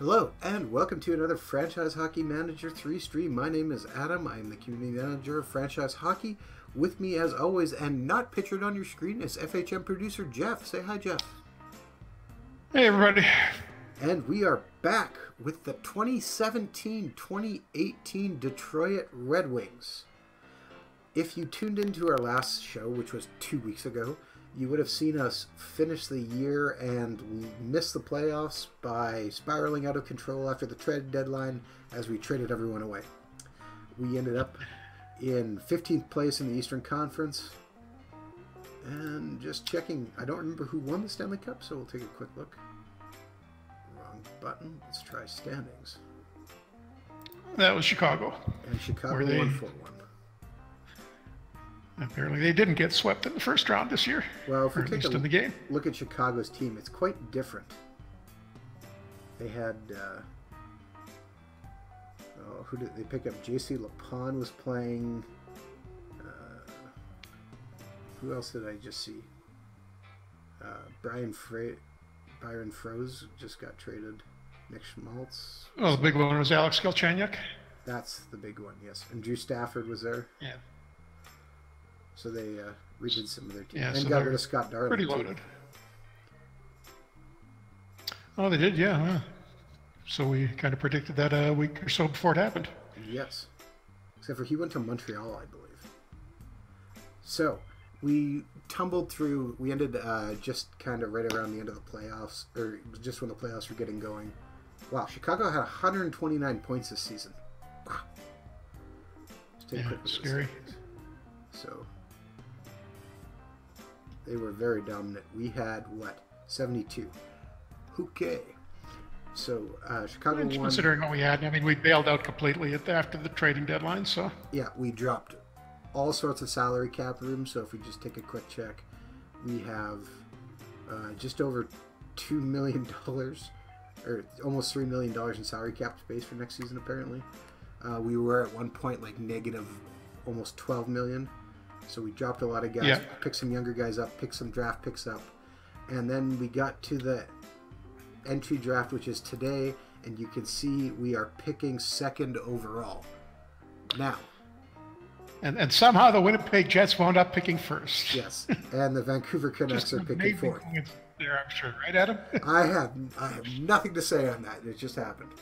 Hello, and welcome to another Franchise Hockey Manager 3 stream. My name is Adam. I am the Community Manager of Franchise Hockey. With me, as always, and not pictured on your screen, is FHM producer Jeff. Say hi, Jeff. Hey, everybody. And we are back with the 2017-2018 Detroit Red Wings. If you tuned into our last show, which was 2 weeks ago, you would have seen us finish the year and we missed the playoffs by spiraling out of control after the trade deadline as we traded everyone away. We ended up in 15th place in the Eastern Conference. And just checking, I don't remember who won the Stanley Cup, so we'll take a quick look. Wrong button. Let's try standings. That was Chicago. And Chicago won 4-1. Apparently they didn't get swept in the first round this year. Well, if we take in the game. Look at Chicago's team, it's quite different. They had, who did they pick up? J.C. Lapon was playing. Who else did I just see? Byron Froese just got traded. Nick Schmaltz. Oh, the big one was Alex Galchenyuk. That's the big one, yes. And Drew Stafford was there. Yeah. So they redid some of their team. Yeah, and so got rid of Scott Darling. Pretty loaded. Oh, they did, yeah. Huh. So we kind of predicted that a week or so before it happened. Yes. Except for he went to Montreal, I believe. So we tumbled through. We ended just kind of right around the end of the playoffs, or just when the playoffs were getting going. Wow, Chicago had 129 points this season. Wow. Let's take a quick look. Scary. So they were very dominant. We had, what, 72. Okay. So Chicago won. Considering what we had, I mean, we bailed out completely after the trading deadline, so. Yeah, we dropped all sorts of salary cap room. So if we just take a quick check, we have just over $2 million, or almost $3 million in salary cap space for next season, apparently. We were at one point like negative almost 12 million. So we dropped a lot of guys, picked some younger guys up, picked some draft picks up. And then we got to the entry draft, which is today, and you can see we are picking second overall. Now. And somehow the Winnipeg Jets wound up picking first. Yes, and the Vancouver Canucks are picking fourth. There, I'm sure, right, Adam? I have nothing to say on that. It just happened.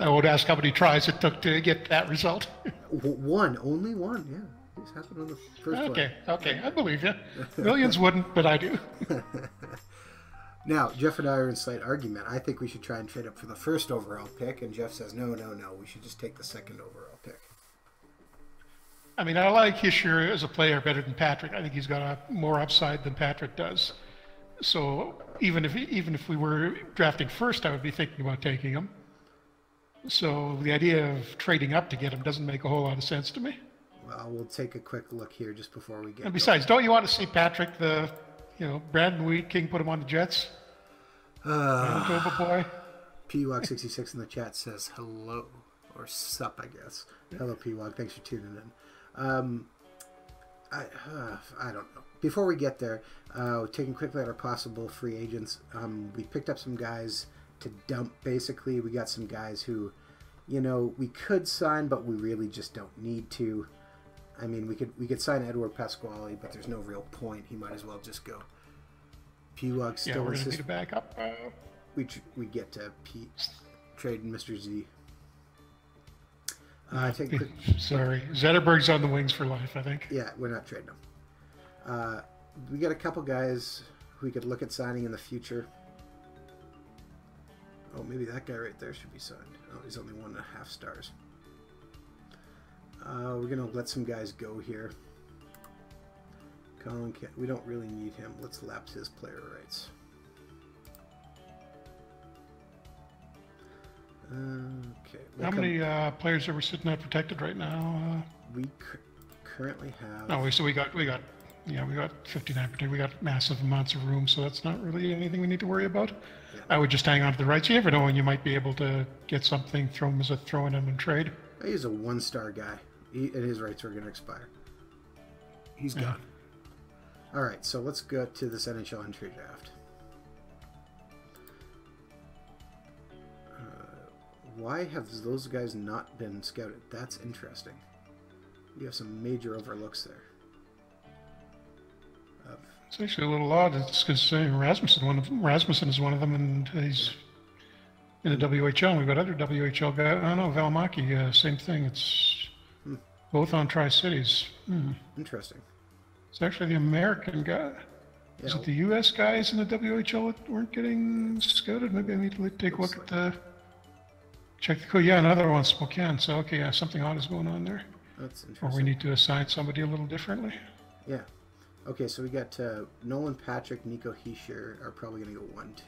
I won't ask how many tries it took to get that result. Only one, yeah. This happened on the first one. Okay, I believe you. Millions wouldn't, but I do. Now, Jeff and I are in slight argument. I think we should try and trade up for the first overall pick, and Jeff says, no, we should just take the second overall pick. I mean, I like Hischier as a player better than Patrick. I think he's got a more upside than Patrick does. So even if we were drafting first, I would be thinking about taking him. So the idea of trading up to get him doesn't make a whole lot of sense to me. Well, we'll take a quick look here just before we get. And besides, don't you want to see Patrick, Brandon Wheat King put him on the Jets? Manitoba boy. PWOG66 in the chat says hello, or sup, I guess. Hello, PWOG. Thanks for tuning in. I don't know. Before we get there, taking quickly at our possible free agents, we picked up some guys to dump. Basically, we got some guys who, we could sign, but we really just don't need to. I mean, we could sign Edward Pasquale, but there's no real point. He might as well just go. PWOG still we're gonna need a backup. We get to trade Mr. Z. Sorry, Zetterberg's on the wings for life, I think. Yeah, we're not trading him. We got a couple guys who we could look at signing in the future. Oh, maybe that guy right there should be signed. Oh, he's only 1.5 stars. We're going to let some guys go here. Colin, we don't really need him. Let's lapse his player rights. Okay. How many players are we sitting at protected right now? We currently have. Oh, so we got 59 protected. We got massive amounts of room, so that's not really anything we need to worry about. Yeah. I would just hang on to the rights. You never know when you might be able to get something thrown as a throw-in and trade. He's a 1-star guy, and his rights are going to expire. He's gone. All right, so let's go to this NHL entry draft. Why have those guys not been scouted? That's interesting. You have some major overlooks there. It's actually a little odd. It's because Rasmussen is one of them, and he's in the WHL. We've got other WHL guys. I don't know, Valimaki, same thing. It's both on Tri-Cities. Interesting. It's actually the American guy. Yeah. Is it the U.S. guys in the WHL that weren't getting scouted? Maybe I need to take a look at the... Check the code. Yeah, another one, Spokane. So, okay, yeah, something odd is going on there. That's interesting. Or we need to assign somebody a little differently. Yeah. Okay, so we got Nolan Patrick, Nico Hischier are probably going to go 1-2.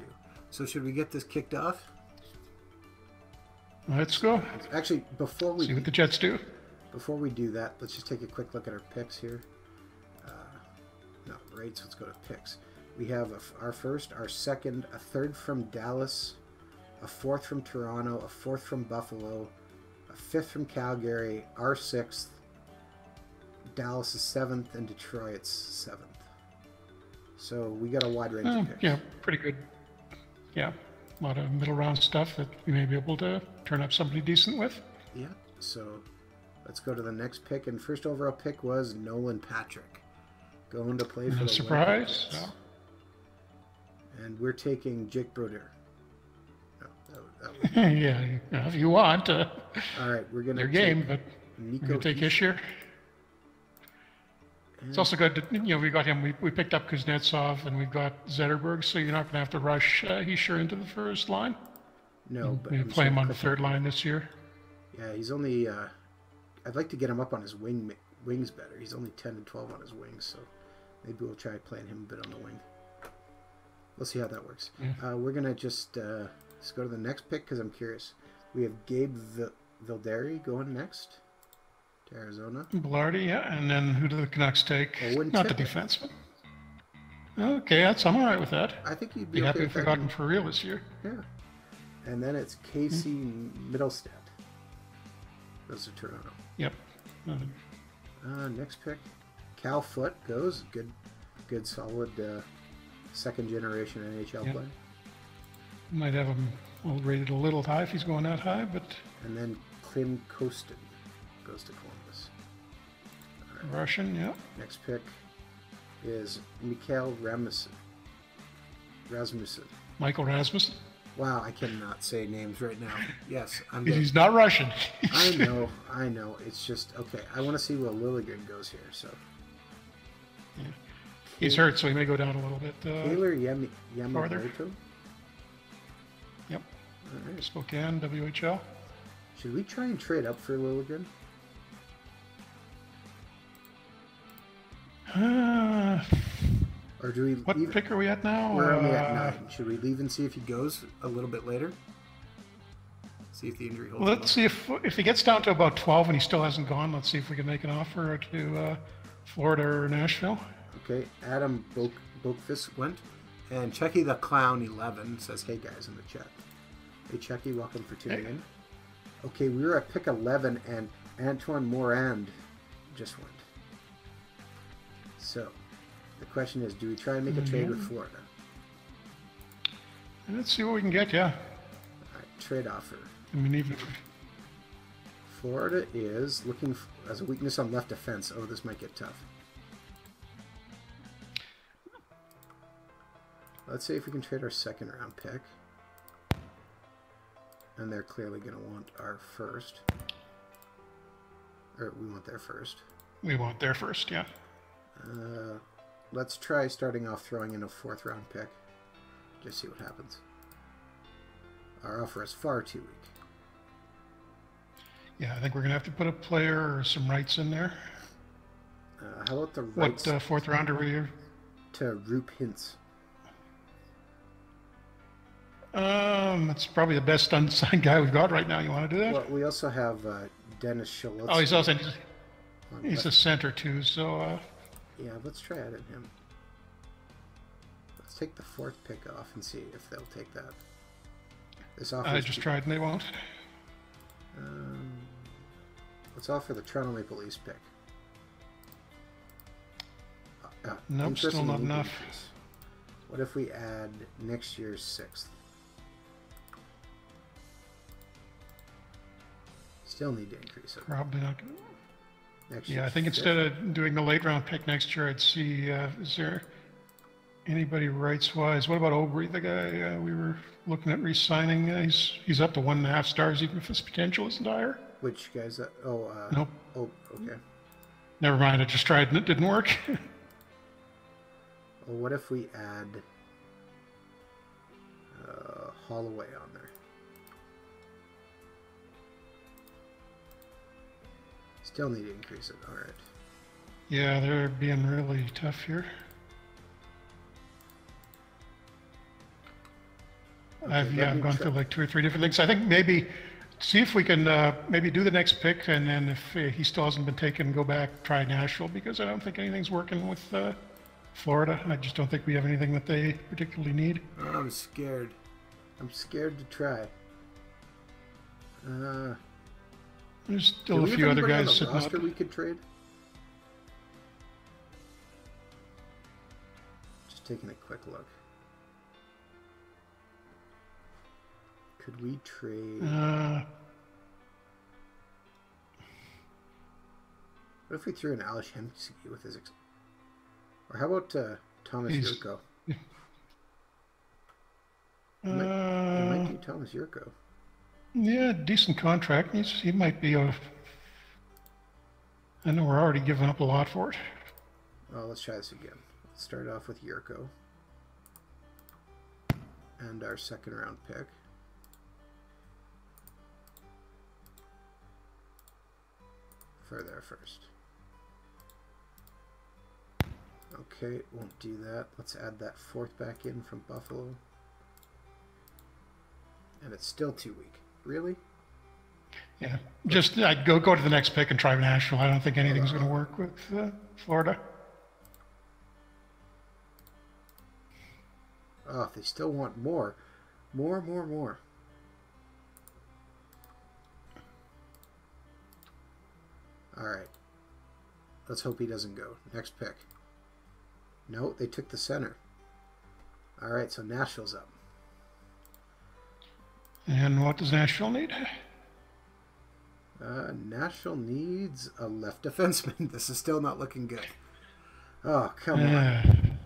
So should we get this kicked off? Let's go. Actually, before we... See what the Jets do. Before we do that, let's just take a quick look at our picks here. No, rates, let's go to picks. We have our first, our second, a third from Dallas, a fourth from Toronto, a fourth from Buffalo, a fifth from Calgary, our sixth, Dallas is seventh, and Detroit's seventh. So we got a wide range of picks. Yeah, pretty good. Yeah, a lot of middle round stuff that we may be able to turn up somebody decent with. Yeah, so let's go to the next pick. And first overall pick was Nolan Patrick, going to play for the surprise. Winnipeg Jets. And we're taking Jake Brodeur. No, yeah, if you want. All right, we're gonna your game, but Nico we're gonna take Hischier. It's also good that, we got him. We picked up Kuznetsov, and we've got Zetterberg, so you're not going to have to rush Hischier into the first line. No, but we play him on the third line this year. Yeah, he's only. I'd like to get him up on his wings better. He's only 10 and 12 on his wings, so maybe we'll try playing him a bit on the wing. We'll see how that works. Yeah. We're gonna just let's go to the next pick because I'm curious. We have Gabe Vildary going next. Arizona. Blarty, yeah. And then who do the Canucks take? Owen Not Tippett. the defenseman. Okay, I'm all right with that. I think you'd Be be happy okay if with we got that. him for real this year. Yeah. And then it's Casey Middlestad. Goes to Toronto. Yep. Next pick, Cal Foote goes. Good solid second generation NHL player. Might have him rated a little high if he's going that high, but... And then Clem Kostin goes to Columbus. Russian, yeah. Next pick is Mikhail Rasmussen. Michael Rasmussen. Wow, I cannot say names right now. Yes, I'm He's not Russian. I know. It's just, okay, I want to see where Lilligren goes here, so. Yeah. He's hurt, so he may go down a little bit. Taylor Yamamoto. Yep. All right. Spokane, WHL. Should we try and trade up for Lilligren? Or do we? What pick are we at now? We're only at 9. Should we leave and see if he goes a little bit later? See if the injury holds. Let's see if he gets down to about 12 and he still hasn't gone. Let's see if we can make an offer to Florida or Nashville. Okay, Adam Bokfis went, and Checky the Clown 11 says, "Hey guys," in the chat. Hey Checky, welcome for tuning in. Okay, we were at pick 11, and Antoine Morand just went. So, the question is, do we try and make a trade with Florida? Let's see what we can get, yeah. All right, trade offer. I mean, even if... Florida is looking as a weakness on left defense. Oh, this might get tough. Let's see if we can trade our second round pick. And they're clearly going to want our first. Or we want their first. We want their first, yeah. Let's try starting off throwing in a 4th round pick. Just see what happens. Our offer is far too weak. Yeah, I think we're going to have to put a player or some rights in there. How about the rights? What 4th rounder were you? To Roop Hintz. It's probably the best unsigned guy we've got right now. You want to do that? Well, we also have Dennis Schultz. Oh, he's a center too, so... Yeah, let's try adding him. Let's take the 4th pick off and see if they'll take that. This offer. I just tried and they won't. Let's offer the Toronto Maple Leafs pick. Nope, still not enough. Increase. What if we add next year's 6th? Still need to increase it. Probably not going to. Actually, Yeah, I think instead of doing the late round pick next year, I'd see, is there anybody rights-wise? What about Aubrey, the guy we were looking at re-signing? He's up to 1.5 stars, even if his potential isn't higher. Which guy's that? Oh, Nope. Oh, okay. Never mind, I just tried and it didn't work. Well, what if we add Holloway on there? Still need to increase it. All right. Yeah, they're being really tough here. Okay, I've gone through like 2 or 3 different things. I think maybe see if we can maybe do the next pick, and then if he still hasn't been taken, go back, try Nashville, because I don't think anything's working with Florida. I just don't think we have anything that they particularly need. Oh, I'm scared. I'm scared to try. There's still a few other guys sitting roster up. we could trade. Just taking a quick look. Could we trade? What if we threw in Alex Hemsky with his? Or how about Thomas Yurko? It might be Thomas Yurko. Yeah, decent contract. He might be a. I know we're already giving up a lot for it. Well, let's try this again. Let's start off with Yurko. And our second round pick. For there first. Okay, won't do that. Let's add that 4th back in from Buffalo. And it's still too weak. Really? Yeah, just I'd go to the next pick and try Nashville. I don't think anything's going to work with Florida. Oh, if they still want more. More. Alright. Let's hope he doesn't go. Next pick. No, they took the center. Alright, so Nashville's up. And what does Nashville need? Nashville needs a left defenseman. This is still not looking good. Oh, come on.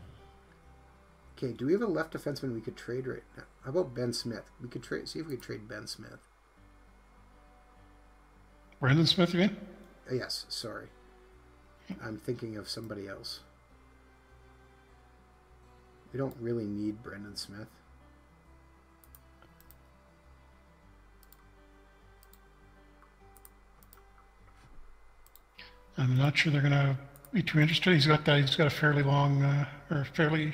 Okay, do we have a left defenseman we could trade right now? How about Ben Smith? We could trade. See if we could trade Ben Smith. Brendan Smith, you mean? Yes, sorry. I'm thinking of somebody else. We don't really need Brendan Smith. I'm not sure they're going to be too interested. He's got a fairly long, or fairly,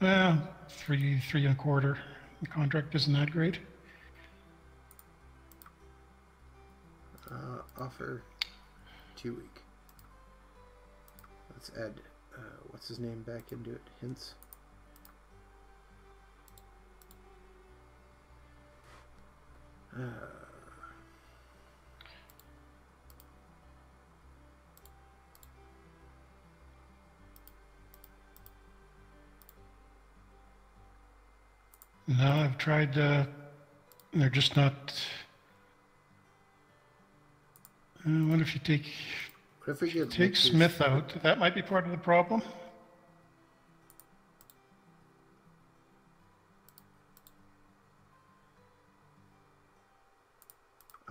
well, 3.25. The contract isn't that great. Offer 2 week. Let's add, what's his name back into it? Hints. No, I've tried, they're just not. What if you take Smith out? That might be part of the problem.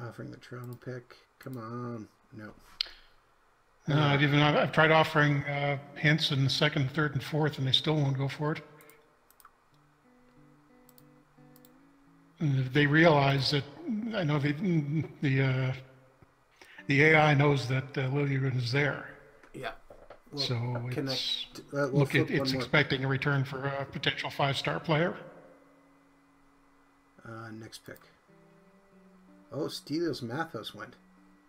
Offering the Toronto pick. Come on. No. No, I've tried offering hints in the 2nd, 3rd, and 4th, and they still won't go for it. And they realize that, I know the AI knows that Liljegren is there. Yeah. Well, so it's expecting a return for a potential 5-star player. Next pick. Oh, Stelios Mathos went.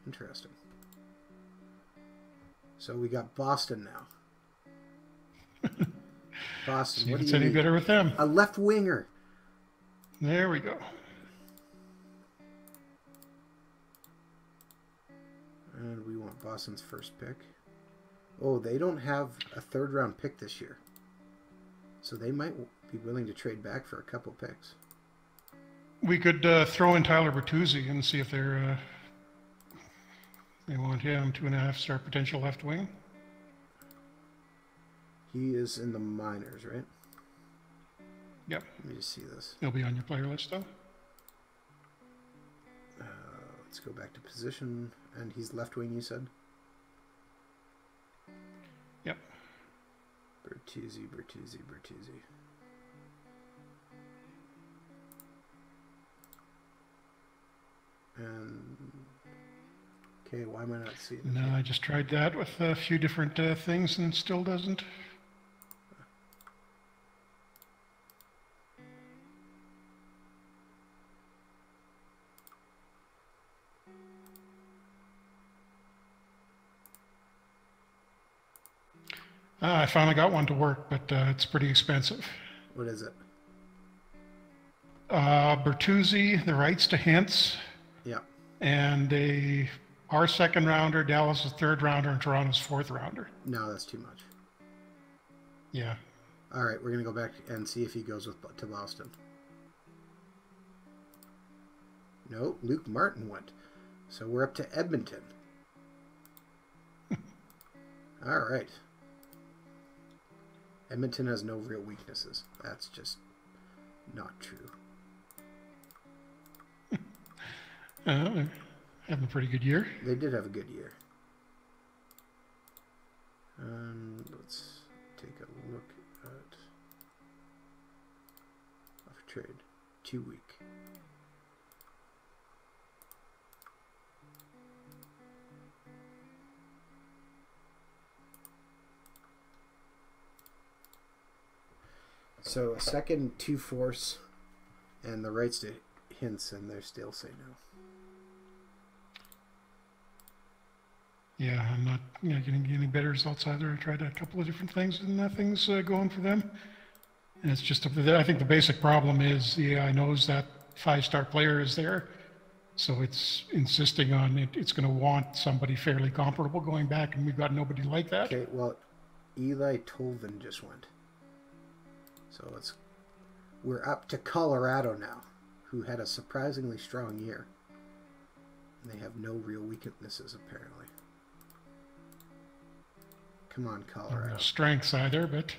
Interesting. So we got Boston now. Boston, See what if do you it's any better with them. A left winger. There we go. And we want Boston's first pick. Oh, they don't have a 3rd round pick this year. So they might be willing to trade back for a couple picks. We could throw in Tyler Bertuzzi and see if they're They want him 2.5-star potential left wing. He is in the minors, right? Yep. Let me just see this. He'll be on your player list, though. Let's go back to position. And he's left wing, you said? Yep. Bertuzzi. And okay, why am I not seeing it? No, I just tried that with a few different things and still doesn't. I finally got one to work, but it's pretty expensive. What is it? Bertuzzi, the rights to Hintz, Yeah. and our second rounder, Dallas' third rounder, and Toronto's fourth rounder. No, that's too much. Yeah. All right, we're going to go back and see if he goes to Boston. No, Luke Martin went. So we're up to Edmonton. All right. Edmonton has no real weaknesses. That's just not true. Having a pretty good year. They did have a good year. Let's take a look at off trade. 2 week. So a second, 2 force, and the rights to Hintz, and they still say no. Yeah, I'm not getting any better results either. I tried a couple of different things and nothing's going for them. And it's just, I think the basic problem is the AI knows that 5-star player is there. So it's insisting on it. It's going to want somebody fairly comparable going back, and we've got nobody like that. Okay, well, Eli Tolvin just went. So we're up to Colorado now, who had a surprisingly strong year. And they have no real weaknesses, apparently. Come on, Colorado. No strengths either, but...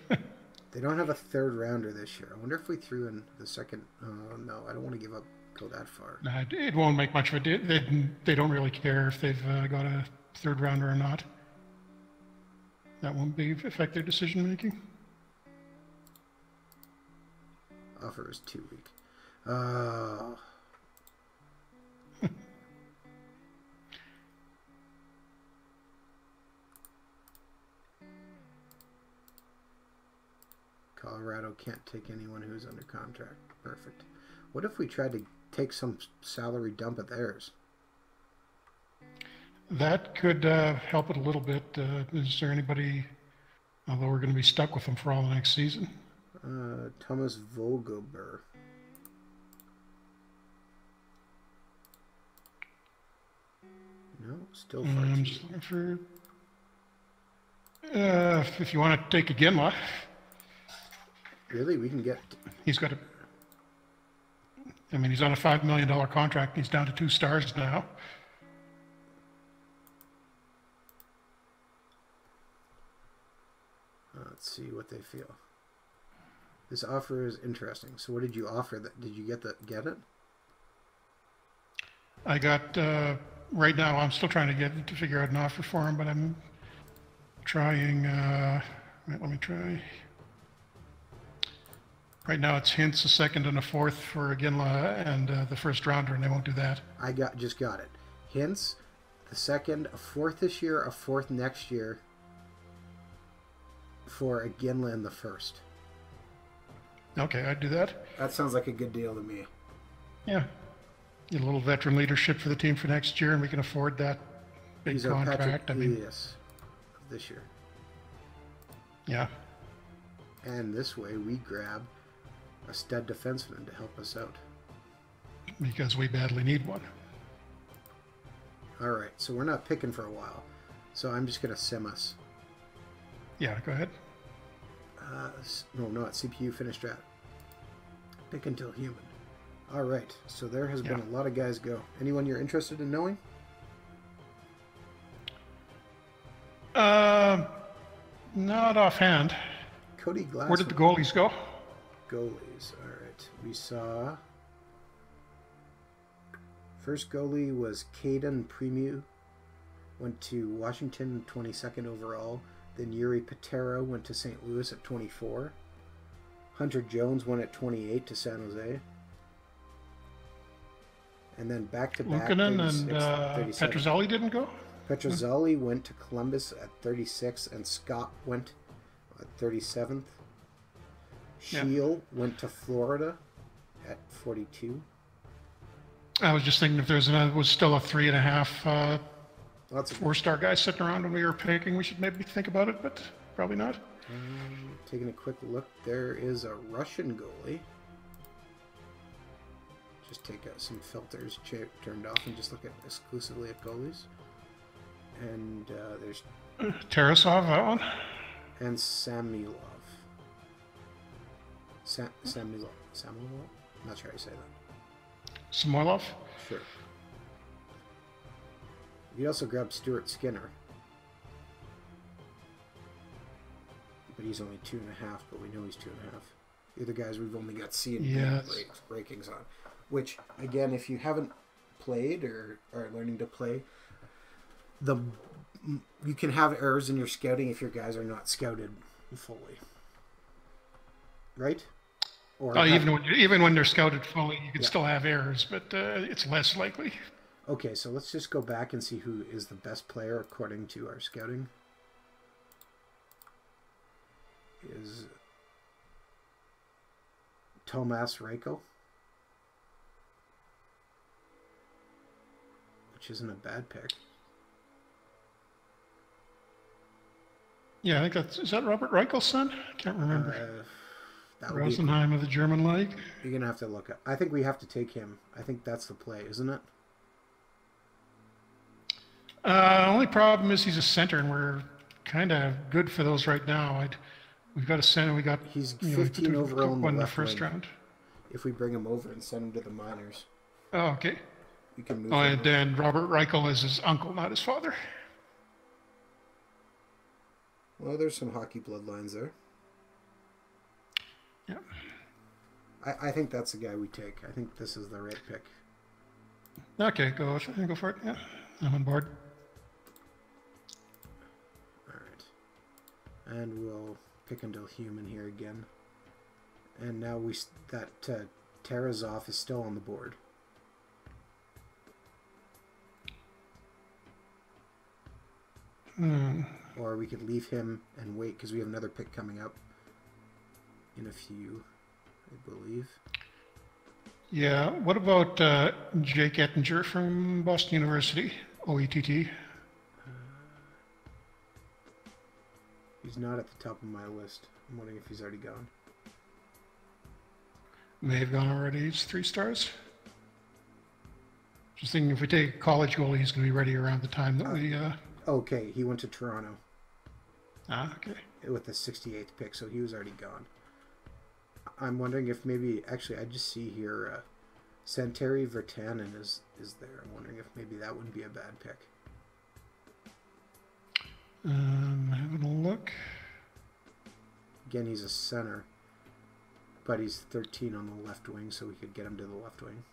They don't have a third rounder this year. I wonder if we threw in the second... Oh, no, I don't want to go that far. No, it won't make much of a difference. They don't really care if they've got a third rounder or not. That won't affect their decision making. Offer is 2 week. Colorado can't take anyone who's under contract. Perfect. What if we tried to take some salary dump at theirs? That could help it a little bit. Is there anybody, although we're going to be stuck with them for all the next season? Thomas Vogelber. No, still far I'm just looking for... if you want to take a Ginla. Really? We can get... He's got a... I mean, he's on a $5 million contract. He's down to 2 stars now. Let's see what they feel. This offer is interesting. So what did you offer? Did you get it? I got... right now, I'm still trying to figure out an offer for him, but I'm trying... let me try... Right now it's Hintz, a second and a fourth for Ginla and the first rounder, and they won't do that. I just got it. Hintz, the second, a fourth this year, a fourth next year for a Ginla in the first. Okay, I'd do that. That sounds like a good deal to me. Yeah. Get a little veteran leadership for the team for next year, and we can afford that big contract. Yes, this year. Yeah. And this way we grab a stud defenseman to help us out. Because we badly need one. All right, so we're not picking for a while. So I'm just going to sim us. Yeah, go ahead. No, not CPU finished draft. Pick until human. All right, so there has been a lot of guys go. Anyone you're interested in knowing? Not offhand. Cody Glass. Where did the goalies go? Goalies. All right. We saw. First goalie was Caden Premu. Went to Washington, 22nd overall. Then Yuri Patera went to St. Louis at 24. Hunter Jones went at 28 to San Jose. And then back-to-back, Luukkonen and Petrozelli didn't go? Petrozelli went to Columbus at 36, and Scott went at 37th. Shield went to Florida at 42. I was just thinking if there's was still a 3.5 four-star guy sitting around when we were picking, we should maybe think about it, but probably not. Taking a quick look, there is a Russian goalie. Just take some filters turned off and just look at exclusively at goalies. And there's Tarasov, that one. And Samilov. Samilov. I'm not sure how you say that. Samoilov? Sure. You could also grab Stuart Skinner. But he's only 2.5, but we know he's 2.5. The other guys we've only got C and D rankings on. Which, again, if you haven't played or are learning to play, you can have errors in your scouting if your guys are not scouted fully. Right? Or even when they're scouted fully, you can still have errors, but it's less likely. Okay, so let's just go back and see who is the best player according to our scouting. Is Tomas Reichel, which isn't a bad pick. Yeah, I think is that Robert Reichel's son? I can't remember. Rosenheim of the German League. You're gonna have to look at. I think we have to take him. I think that's the play, isn't it? Only problem is he's a center, and we're kind of good for those right now. We've got a center. We got he's 15 overall in the first round. If we bring him over and send him to the minors. Oh, okay. We can move. And then Robert Reichel is his uncle, not his father. Well, there's some hockey bloodlines there. Yeah. I think that's the guy we take. I think this is the right pick. Okay, go for it. Yeah, I'm on board. All right, and we'll pick until human here again. And now Tarasov is still on the board. Or we could leave him and wait because we have another pick coming up in a few, I believe. Yeah. What about Jake Ettinger from Boston University, OETT? He's not at the top of my list. I'm wondering if he's already gone. May have gone already. He's 3 stars. Just thinking if we take a college goalie, he's going to be ready around the time that we... Okay, he went to Toronto. Okay. With the 68th pick, so he was already gone. I'm wondering if maybe... Actually, I just see here Santeri Virtanen is there. I'm wondering if maybe that wouldn't be a bad pick. Having a look. Again, he's a center. But he's 13 on the left wing, so we could get him to the left wing.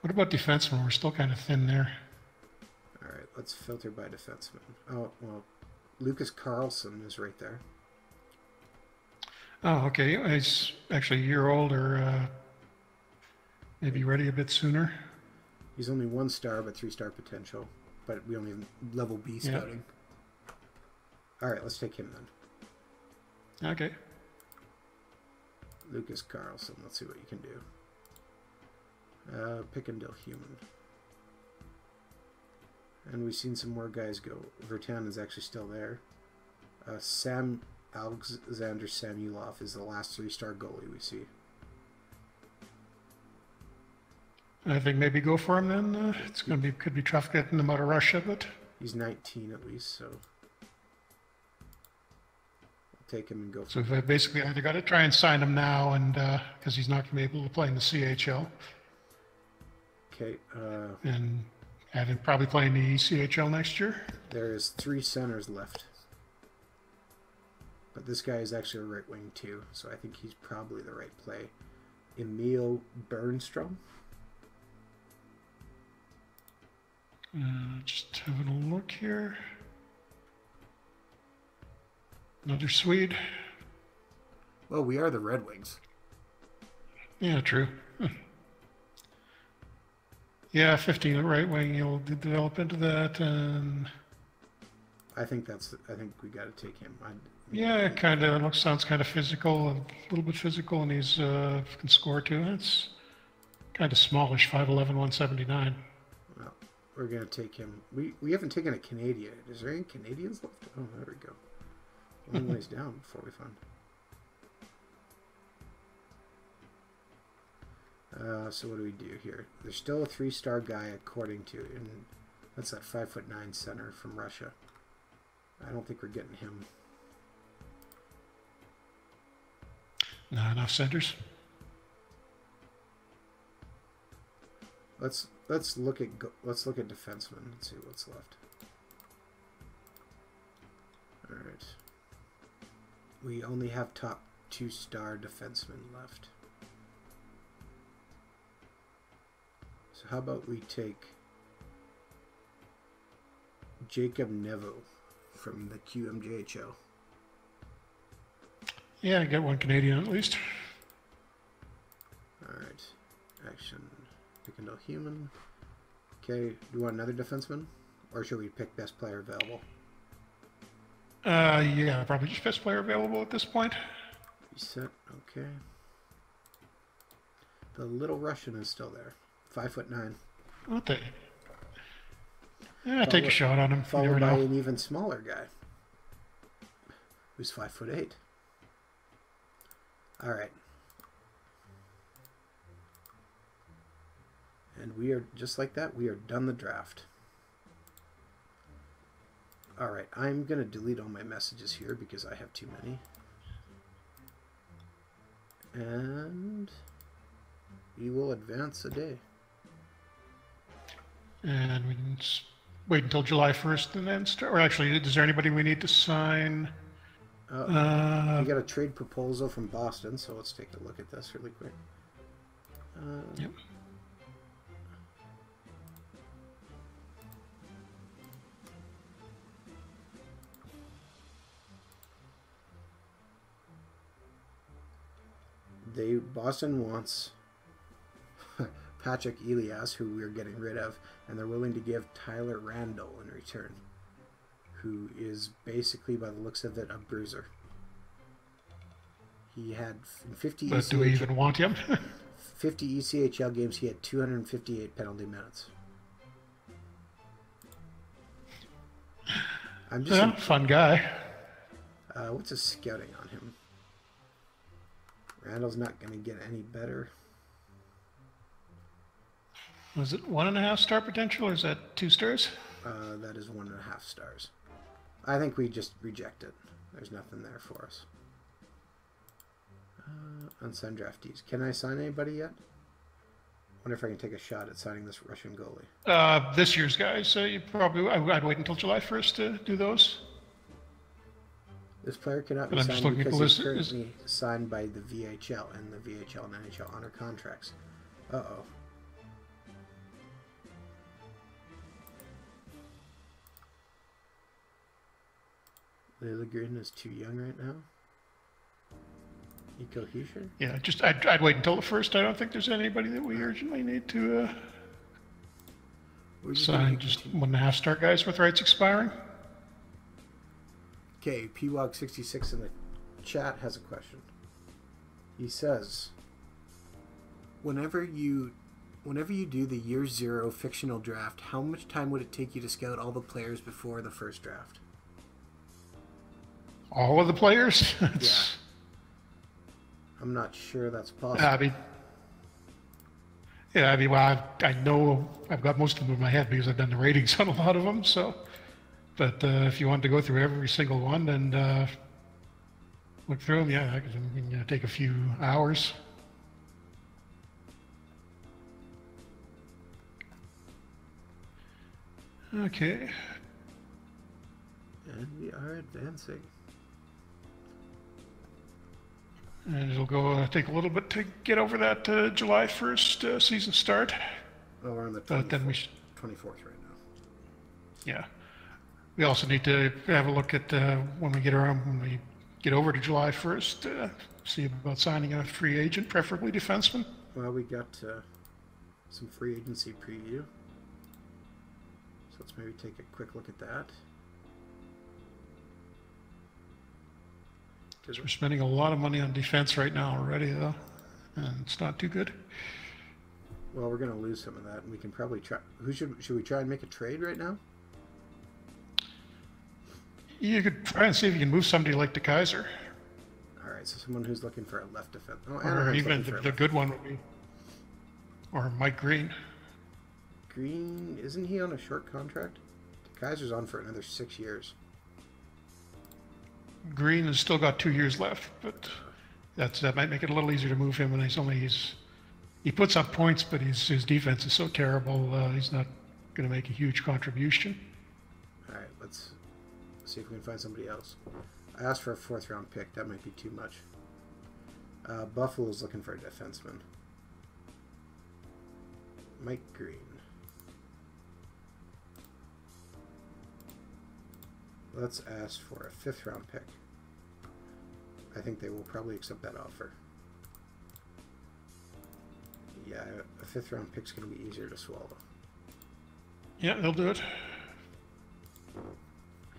What about defensemen? We're still kind of thin there. All right, let's filter by defenseman. Oh, well, Lucas Carlson is right there. Oh, okay. He's actually a year older. Maybe ready a bit sooner. He's only 1 star, but 3-star potential. But we only have level B scouting. Yeah. All right, let's take him then. Okay. Lucas Carlson. Let's see what you can do. Pickendale Human. And we've seen some more guys go. Virtanen is actually still there. Alexander Samilov is the last 3-star goalie we see. I think maybe go for him then. It's going to be could be tough getting him out of Russia, but he's 19 at least, so I'll take him and go. So we've basically either got to try and sign him now, and because he's not going to be able to play in the CHL. Okay. And And then probably playing the ECHL next year. There is 3 centers left. But this guy is actually a right wing too, so I think he's probably the right play. Emil Bernstrom. Just having a look here. Another Swede. Well, we are the Red Wings. Yeah, true. Yeah, 15 right wing. He'll develop into that, and I think we got to take him. yeah, kind of sounds kind of physical, a little bit physical, and he's can score too. It's kind of smallish, 5'11", 179. Well, we're gonna take him. We haven't taken a Canadian. Is there any Canadians left? Oh, there we go. One ways down before we find. So what do we do here? There's still a 3-star guy according to, and that's that 5'9" center from Russia. I don't think we're getting him. Not enough centers. Let's look at defensemen and see what's left. All right. We only have top 2-star defensemen left. So how about we take Jacob Nevo from the QMJHL? Yeah, get one Canadian at least. All right. Action. Pick a no human. Okay. Do you want another defenseman? Or should we pick best player available? Yeah, probably just best player available at this point. Reset. Okay. The little Russian is still there. 5'9". What the? Yeah, take a shot on him. Followed by an even smaller guy, who's 5'8". All right. And we are just like that. We are done the draft. All right. I'm gonna delete all my messages here because I have too many. And we will advance a day. And we can wait until July 1st and then start. Or actually, is there anybody we need to sign? We got a trade proposal from Boston, so let's take a look at this really quick. Yep. Boston wants Patrick Elias, who we're getting rid of, and they're willing to give Tyler Randall in return, who is basically, by the looks of it, a bruiser. He had 50 But do we even want him? 50 ECHL games, he had 258 penalty minutes. I'm just fun guy. What's his scouting on him? Randall's not going to get any better. Was it 1.5 star potential, or is that 2 stars? That is 1.5 stars. I think we just reject it. There's nothing there for us. Unsigned draftees. Can I sign anybody yet? Wonder if I can take a shot at signing this Russian goalie. This year's guys, you probably I'd wait until July 1st to do those. This player cannot But be I'm just signed looking at because the he's list. currently signed by the VHL, and the VHL and NHL honor contracts. Uh-oh. Lilligren is too young right now. Nico Heischer? Yeah, just I'd wait until the 1st. I don't think there's anybody that we urgently need to sign. Just 1.5 star guys with rights expiring. Okay, PWOG66 in the chat has a question. He says, whenever you do the year 0 fictional draft, how much time would it take you to scout all the players before the first draft? All of the players? Yeah. I'm not sure that's possible. Well, I know I've got most of them in my head because I've done the ratings on a lot of them. So, but if you want to go through every single one and look through them, yeah, it can take a few hours. Okay. And we are advancing. And it'll go take a little bit to get over that July 1st season start. Oh, we're on the 24th, But then we 24th right now. yeah. We also need to have a look at when we get over to July 1st, see about signing a free agent, preferably defenseman. Well, we got some free agency preview. So let's maybe take a quick look at that. Because we're spending a lot of money on defense right now already, though, and it's not too good. Well, we're going to lose some of that, and we can probably try. Should we try and make a trade right now? You could try and see if you can move somebody like DeKaiser. All right, so someone who's looking for a left defense. Oh, or even the good one would be, or Mike Green. Green, isn't he on a short contract? DeKaiser's on for another 6 years. Green has still got 2 years left, but that might make it a little easier to move him. And he puts up points, but his defense is so terrible. He's not going to make a huge contribution. All right, let's see if we can find somebody else. I asked for a 4th round pick. That might be too much. Buffalo's looking for a defenseman. Mike Green. Let's ask for a 5th round pick. I think they will probably accept that offer. Yeah, a 5th round pick's going to be easier to swallow. Yeah, they'll do it.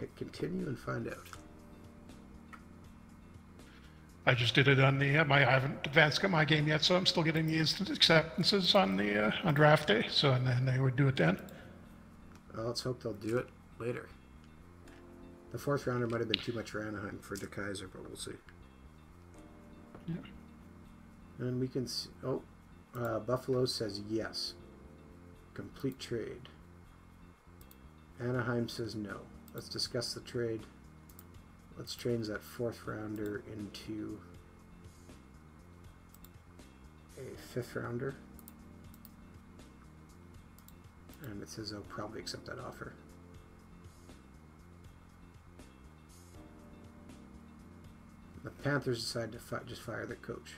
Hit continue and find out. I just did it on the I haven't advanced my game yet, so I'm still getting the instant acceptances on the on draft day. So and then they would do it then. Well, let's hope they'll do it later. The 4th rounder might have been too much for Anaheim for DeKaiser, but we'll see. Yeah. And we can see. Oh, Buffalo says yes. Complete trade. Anaheim says no. Let's discuss the trade. Let's change that 4th rounder into a 5th rounder. And it says they'll probably accept that offer. The Panthers decide to just fire their coach.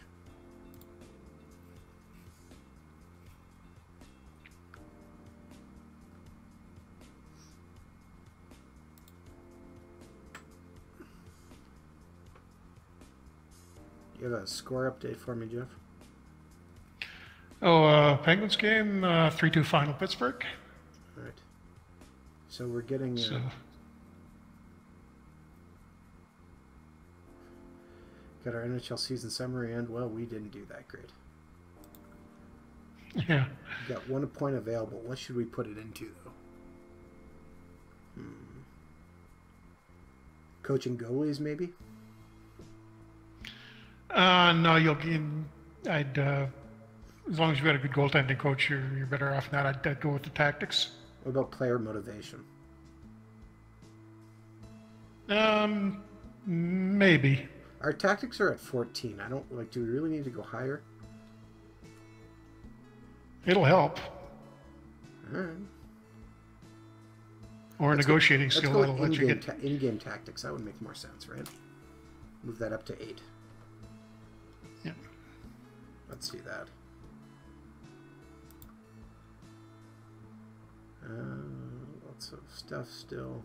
You have a score update for me, Jeff? Oh, Penguins game, 3-2 final Pittsburgh. All right. So we're getting... got our NHL season summary, and, well, we didn't do that great. Yeah. We got 1 point available. What should we put it into, though? Coaching goalies, maybe? No, as long as you've got a good goaltending coach, you're better off than that. I'd go with the tactics. What about player motivation? Maybe. Our tactics are at 14. I don't like. Do we really need to go higher? It'll help. All right. Or negotiating skill that'll let you get in-game tactics. That would make more sense, right? Move that up to 8. Yeah. Let's see that. Lots of stuff still.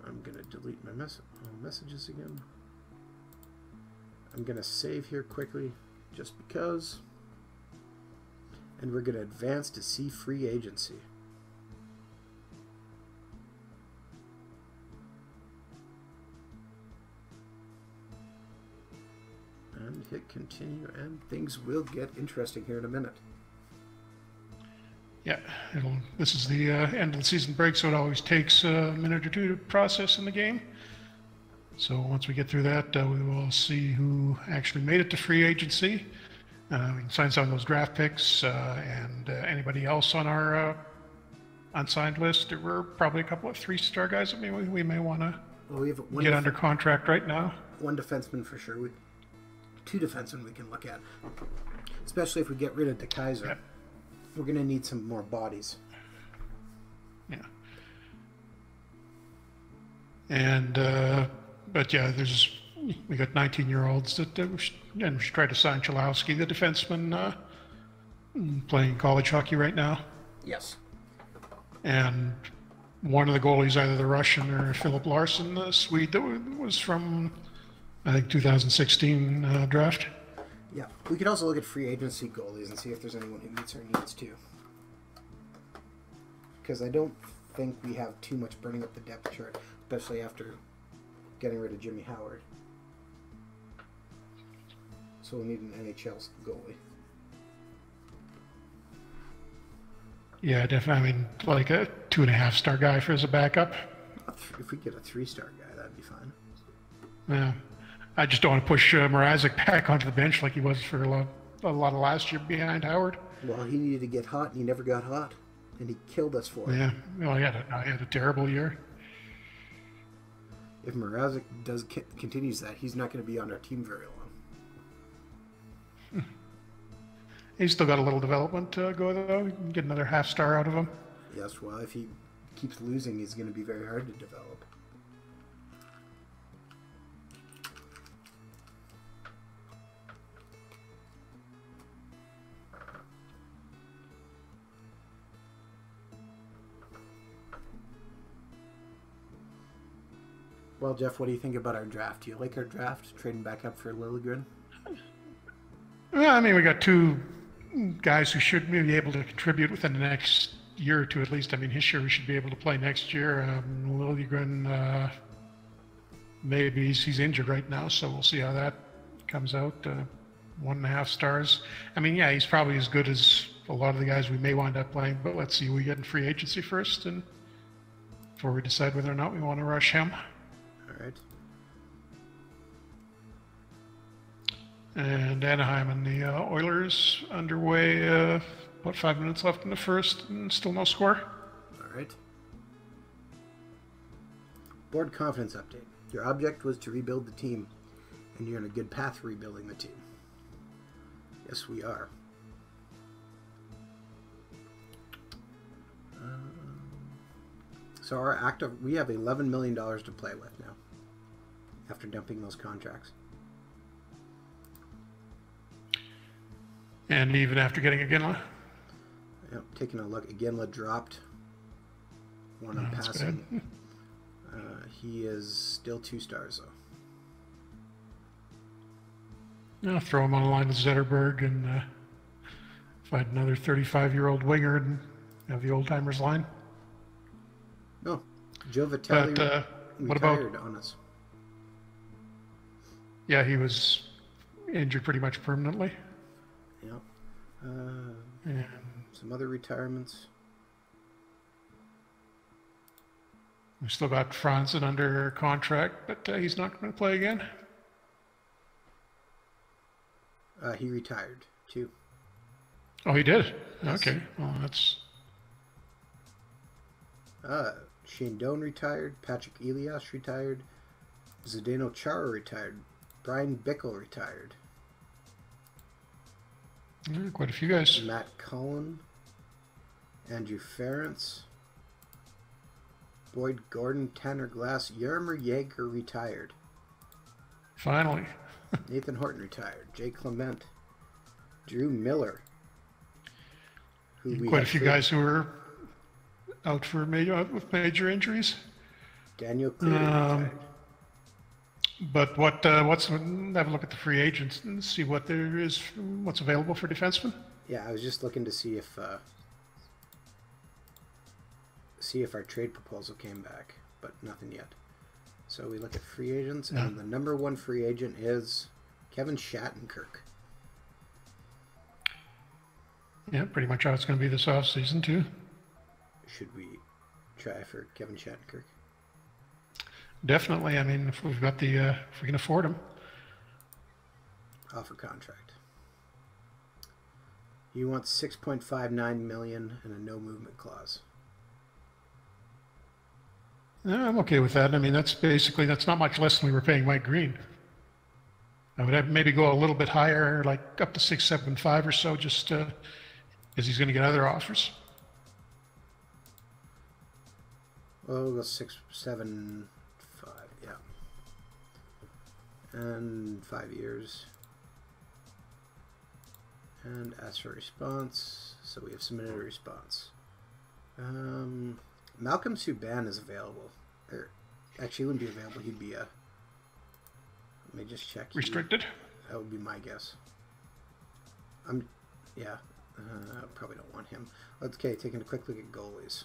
I'm gonna delete my messages again. I'm gonna save here quickly, just because. And we're gonna advance to see free agency. And hit continue, and things will get interesting here in a minute. Yeah, this is the end of the season break, so it always takes a minute or two to process in the game. So once we get through that, we will see who actually made it to free agency. We can sign some of those draft picks and anybody else on our unsigned list. There were probably a couple of 3-star guys that we may want to get under contract right now. 1 defenseman for sure. 2 defensemen we can look at, especially if we get rid of DeKaiser. Yeah. We're going to need some more bodies. Yeah. And, but yeah, we got 19-year-olds that, and we should try to sign Chalowski, the defenseman, playing college hockey right now. Yes. And one of the goalies, either the Russian or Philip Larson, the Swede that was from, I think, 2016 draft. Yeah. We could also look at free agency goalies and see if there's anyone who meets our needs too. Because I don't think we have too much burning up the depth chart, especially after getting rid of Jimmy Howard. So we'll need an NHL goalie. Yeah, definitely. I mean, like a 2.5-star guy for as a backup. If we get a 3-star guy, that'd be fine. Yeah. I just don't want to push Mrazek back onto the bench like he was for a lot of last year behind Howard. Well, he needed to get hot, and he never got hot. And he killed us for it. Yeah. Well, he had a terrible year. If Mrazek continues that, he's not going to be on our team very long. He's still got a little development to go, though. You can get another half-star out of him. Yes, well, if he keeps losing, he's going to be very hard to develop. Well, Jeff, what do you think about our draft? Do you like our draft, trading back up for Liljegren? Well, I mean, we got two guys who should be able to contribute within the next year or two at least. I mean, Hischier should be able to play next year. Liljegren, maybe he's injured right now, so we'll see how that comes out. 1.5 stars. I mean, yeah, he's probably as good as a lot of the guys we may wind up playing, but let's see who we get in free agency first, and before we decide whether or not we want to rush him. All right. And Anaheim and the Oilers underway. About 5 minutes left in the first, and still no score. All right. Board confidence update. Your object was to rebuild the team, and you're on a good path rebuilding the team. Yes, we are. So we have $11 million to play with now, after dumping those contracts. And even after getting Iginla? Yep, taking a look. Iginla dropped one on passing. He is still 2 stars, though. I'll throw him on a line with Zetterberg and find another 35-year-old winger and have the old-timers line. No, Joe Vitale retired about, on us. Yeah, he was injured pretty much permanently. Yep. And some other retirements. We still got Franzen under contract, but he's not going to play again. He retired, too. Oh, he did? Yes. Okay. Well, that's... Shane Doan retired. Patrick Elias retired. Zdeno Chara retired. Brian Bickle retired. Yeah, quite a few guys. Matt Cullen. Andrew Ferentz. Boyd Gordon, Tanner Glass. Yarmer Yeager retired. Finally. Nathan Horton retired. Jay Clement. Drew Miller. Quite a few guys who are out for with major injuries. Daniel Cleary retired. But what's have a look at the free agents and see what there is, what's available for defensemen. Yeah, I was just looking to see if our trade proposal came back, but nothing yet. So we look at free agents, and the number 1 free agent is Kevin Shattenkirk. Yeah, pretty much how it's going to be this off season too. Should we try for Kevin Shattenkirk? Definitely. I mean, if we've got the, if we can afford him. Offer contract. He wants $6.59 million and a no movement clause. Yeah, I'm okay with that. I mean, that's not much less than we were paying Mike Green. I would have maybe go a little bit higher, like up to 6.75 or so, just because he's going to get other offers. Well, we'll go 6, 7, 5, yeah. And 5 years. And ask for a response. So we have submitted a response. Malcolm Subban is available. Or, actually, he wouldn't be available. He'd be let me just check. Restricted? That would be my guess. Yeah. Probably don't want him. Okay, taking a quick look at goalies.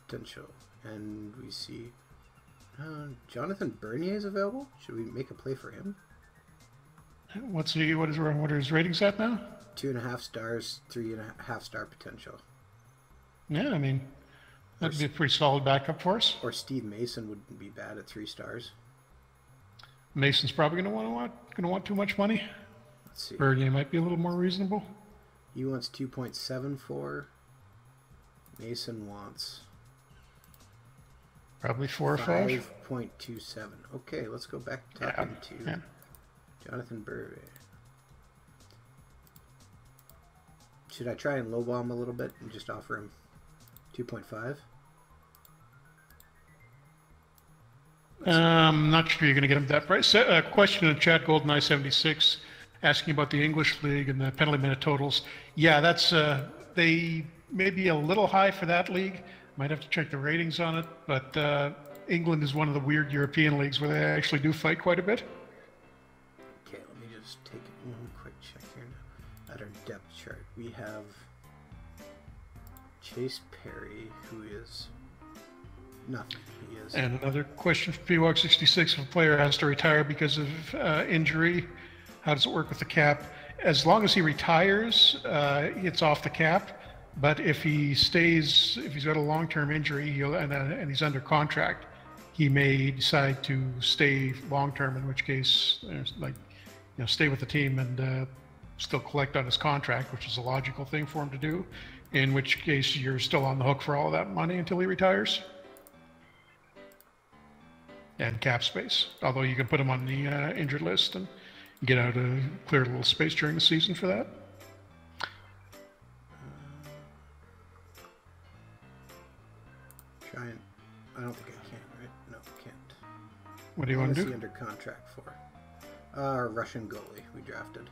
Potential. And we see Jonathan Bernier is available. Should we make a play for him? What are his ratings at now? 2.5 stars, 3.5 star potential. Yeah, I mean, that'd be a pretty solid backup for us. Or Steve Mason wouldn't be bad at 3 stars. Mason's probably going to want too much money. Let's see. Bernier might be a little more reasonable. He wants 2.74. Mason wants probably 4 or 5. 5.27. Okay, let's go back talking to Jonathan Bernier. Should I try and lowball him a little bit and just offer him 2.5? I'm not sure you're going to get him that price. Question in chat, GoldenEye76, asking about the English League and the penalty minute totals. Yeah, that's they may be a little high for that league. Might have to check the ratings on it, but England is one of the weird European leagues where they actually do fight quite a bit. Okay, let me just take one quick check here now. At our depth chart, we have Chase Perry, who is nothing. He is. And another question for PWOG66, if a player has to retire because of injury, how does it work with the cap? As long as he retires, it's off the cap. But if he stays, if he's got a long-term injury, and he's under contract, he may decide to stay long-term. In which case, stay with the team and still collect on his contract, which is a logical thing for him to do. In which case, you're still on the hook for all of that money until he retires. And cap space. Although you can put him on the injured list and get out a clear little space during the season for that. I don't think I can, right? No, I can't. What do you want to do? What is he under contract for? Our Russian goalie we drafted.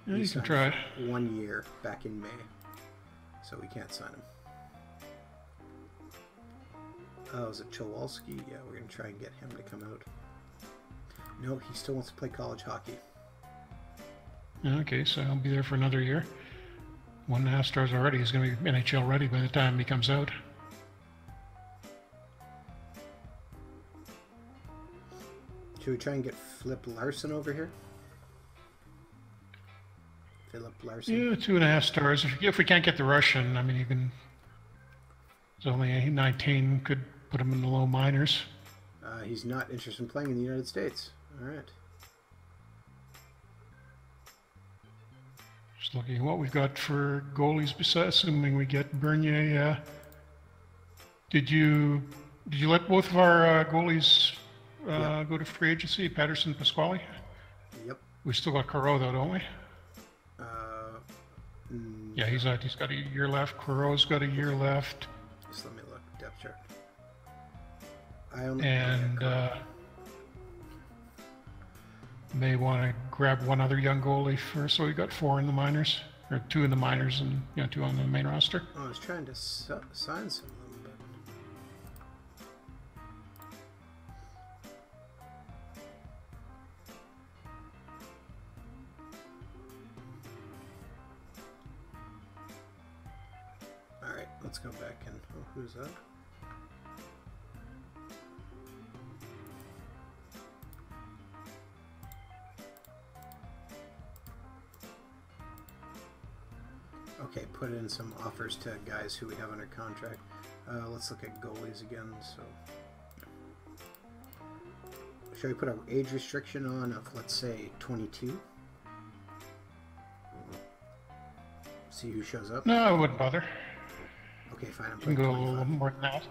Yeah, you can try. 1 year back in May, so we can't sign him. Oh, is it Chowalski? Yeah, we're going to try and get him to come out. No, he still wants to play college hockey. Okay, so he'll be there for another year. 1.5 stars already. He's going to be NHL ready by the time he comes out. Should we try and get Flip Larson over here? Philip Larson? Yeah, 2.5 stars. If we can't get the Russian, I mean, you can... It's only 19, could put him in the low minors. He's not interested in playing in the United States. All right. Just looking at what we've got for goalies, assuming we get Bernier. Did you let both of our goalies go to free agency, Patterson, Pasquale? Yep. We still got Corot though, don't we? Yeah, he's got a year left. Corot's got a year left. Just let me look. Depth chart. May want to grab one other young goalie first, so we got 4 in the minors, or 2 in the minors and 2 on the main roster. I was trying to sign some of them, but... Alright, let's go back and... Oh, who's that? Okay, put in some offers to guys who we have under contract. Let's look at goalies again. So, should we put an age restriction on of, let's say, 22? See who shows up? No, I wouldn't bother. Okay, fine. You can go a little more than that.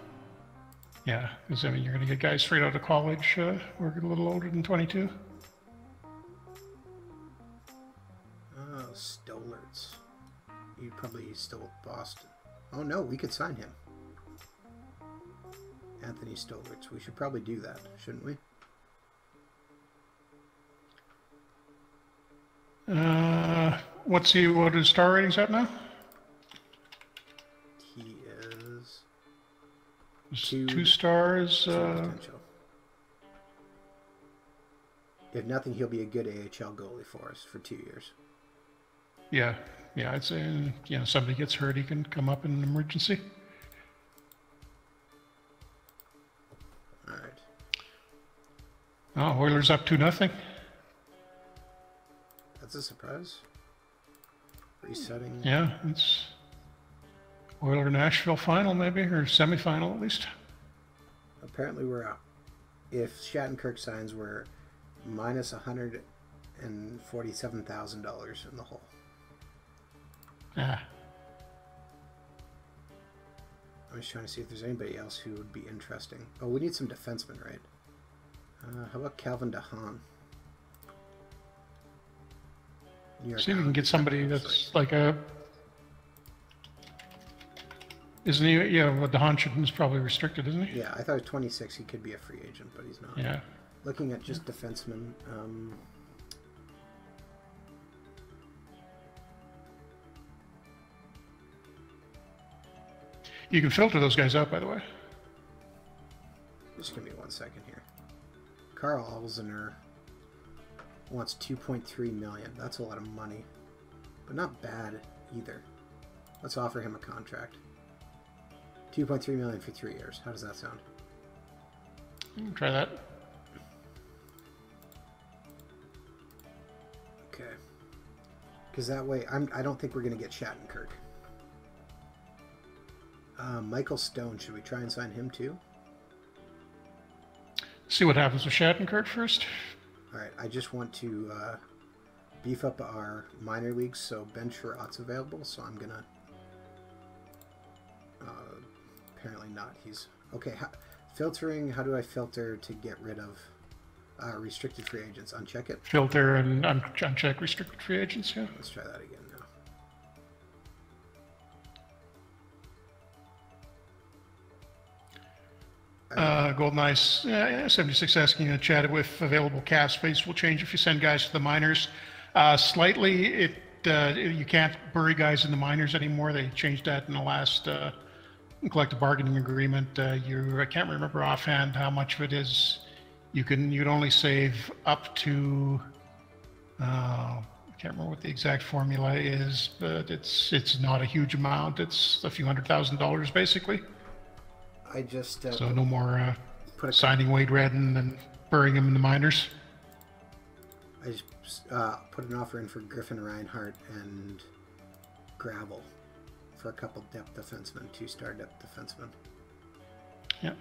Yeah, because I mean, you're going to get guys straight out of college working a little older than 22. Stolarz. He's probably still with Boston. Oh no, we could sign him. Anthony Stolarz. We should probably do that, shouldn't we? What his star ratings at now? He is two stars. Potential. If nothing, he'll be a good AHL goalie for us for 2 years. Yeah, I'd say, somebody gets hurt, he can come up in an emergency. All right. Oh, Oilers up 2-0. That's a surprise. Resetting. Yeah, it's Oiler Nashville final maybe, or semifinal at least. Apparently we're up. If Shattenkirk signs, we're minus $147,000 in the hole. Ah. I'm just trying to see if there's anybody else who would be interesting. Oh, we need some defensemen, right? How about Calvin DeHaan? See if we can get somebody that's like a... Isn't he? Yeah, well, DeHaan is probably restricted, isn't he? Yeah, I thought he was 26. He could be a free agent, but he's not. Yeah. Looking at just defensemen. You can filter those guys out, by the way. Just give me 1 second here. Carl Alzner wants $2.3 million. That's a lot of money, but not bad either. Let's offer him a contract. $2.3 million for 3 years. How does that sound? Try that. Okay. Because that way, I don't think we're going to get Shattenkirk. Michael Stone, should we try and sign him too? See what happens with Shattenkirk first. All right, I just want to beef up our minor leagues, so Ben Sherratt's available, so I'm gonna apparently not. He's okay. Filtering. How do I filter to get rid of restricted free agents? Uncheck it. Filter and uncheck restricted free agents. Yeah. Let's try that again now. GoldenEye 76 asking, chatted with available cap space will change if you send guys to the minors. Slightly, you can't bury guys in the minors anymore. They changed that in the last collective bargaining agreement. I can't remember offhand how much of it is. You'd only save up to I can't remember what the exact formula is, but it's not a huge amount. It's a few $100,000 basically. I just so no more signing Wade Redden and burying him in the minors. I just put an offer in for Griffin Reinhart and Gravel for a couple depth defensemen, 2-star depth defensemen. Yeah.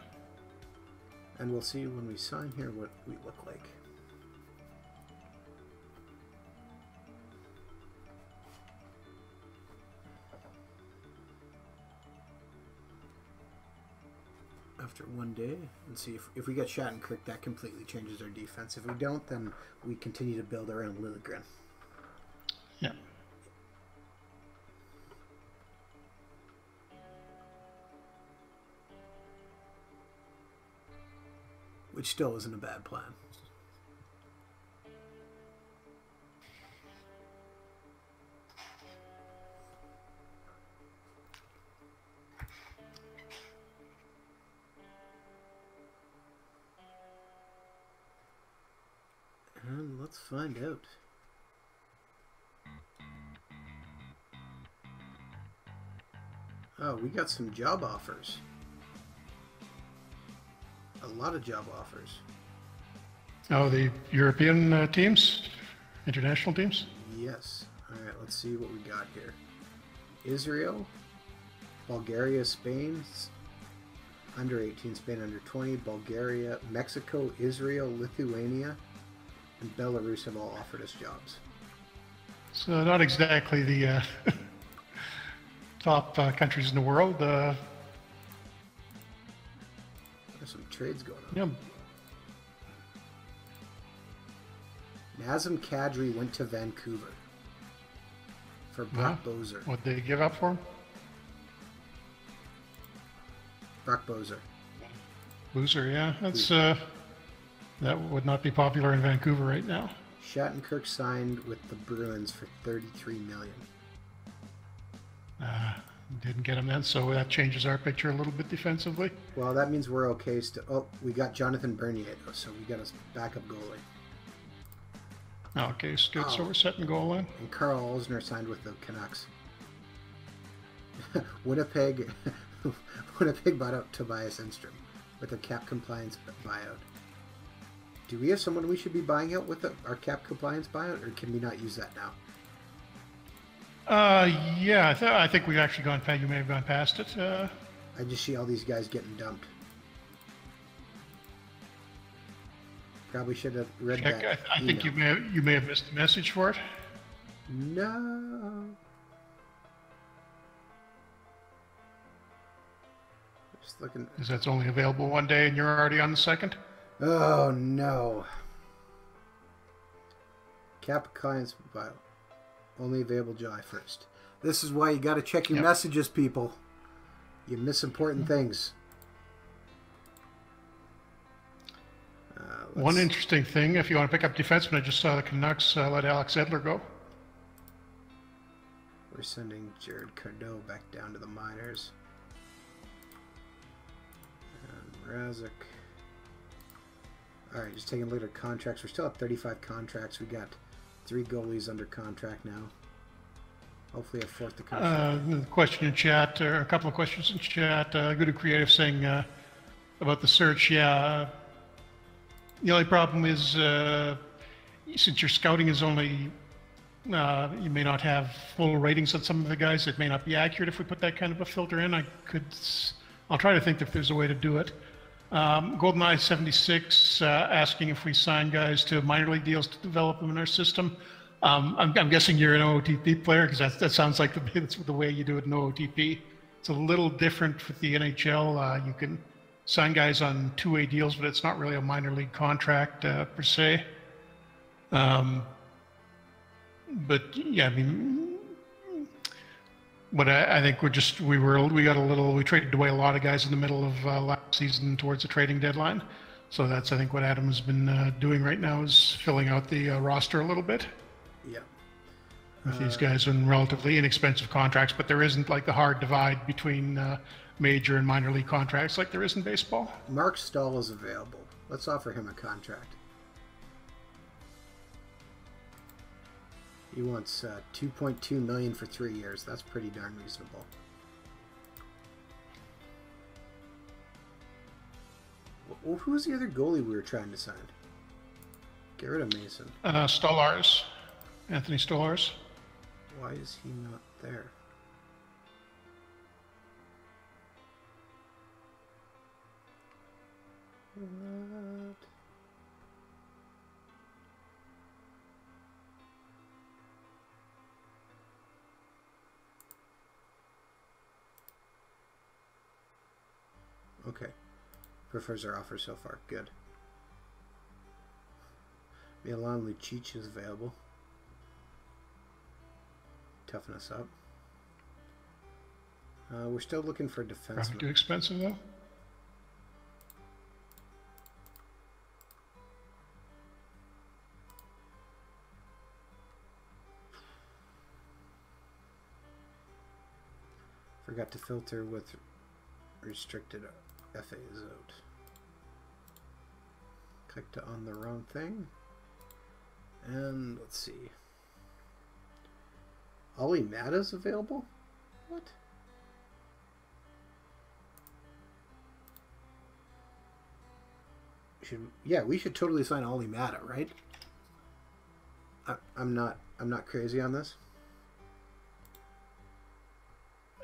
And we'll see when we sign here what we look like. After 1 day, and see if we get Shattenkirk, that completely changes our defense. If we don't, then we continue to build around Liljegren. Yeah. Which still isn't a bad plan. And let's find out. Oh, we got some job offers. A lot of job offers. Oh, the European teams? International teams? Yes. All right, let's see what we got here. Israel, Bulgaria, Spain, under 18, Spain under 20, Bulgaria, Mexico, Israel, Lithuania, and Belarus have all offered us jobs. So not exactly the top countries in the world. There's some trades going on. Yeah. Nazem Kadri went to Vancouver. for Brock Bozer. What'd they give up for him? Brock Bozer. Boozer, yeah. That's that would not be popular in Vancouver right now. Shattenkirk signed with the Bruins for $33 million. Didn't get him then, so that changes our picture a little bit defensively. Well, that means we're okay. Oh, we got Jonathan Bernier, though, so we got a backup goalie. Okay, so good. So we're setting goal line. And Carl Olsner signed with the Canucks. Winnipeg bought out Tobias Enstrom with a cap compliance buyout. Do we have someone we should be buying out with our cap compliance buyout, or can we not use that now? Yeah, I think we've actually gone past. You may have gone past it. I just see all these guys getting dumped. Probably should have read that. I think you may have missed the message for it. No. Just looking. Because that's only available one day, and you're already on the second. Oh no. Cap clients file. Only available July 1st. This is why you got to check your messages, people. You miss important things. One interesting thing, if you want to pick up defenseman, I just saw the Canucks let Alex Edler go. We're sending Jared Cardo back down to the minors. And Mrazek. Alright, just taking a look at our contracts. We're still at 35 contracts. We got 3 goalies under contract now. Hopefully a fourth to come. Question in chat, or a couple of questions in chat. Good and Creative saying about the search. Yeah, the only problem is since your scouting is only, you may not have full ratings on some of the guys. It may not be accurate if we put that kind of a filter in. I'll try to think if there's a way to do it. GoldenEye 76 asking if we sign guys to minor league deals to develop them in our system. I'm guessing you're an OOTP player, because that sounds like that's the way you do it in OOTP. It's a little different with the NHL. You can sign guys on two-way deals, but it's not really a minor league contract per se. But yeah, I mean, but I think we traded away a lot of guys in the middle of last season towards the trading deadline. So that's, I think, what Adam has been doing right now, is filling out the roster a little bit. Yeah. With these guys on relatively inexpensive contracts, but there isn't like the hard divide between major and minor league contracts like there is in baseball. Mark Stahl is available. Let's offer him a contract. He wants $2.2 million for 3 years. That's pretty darn reasonable. Well, who's the other goalie we were trying to sign? Get rid of Mason. Stolarz. Anthony Stolarz. Why is he not there? What? Okay. Prefers our offer so far. Good. Milan Lucic is available. Toughen us up. We're still looking for defensemen. Probably too expensive, though. Forgot to filter with restricted FA zone. Clicked on the wrong thing. And let's see. Ollie Matta's available? What? We should totally sign Ollie Matta, right? I'm not crazy on this.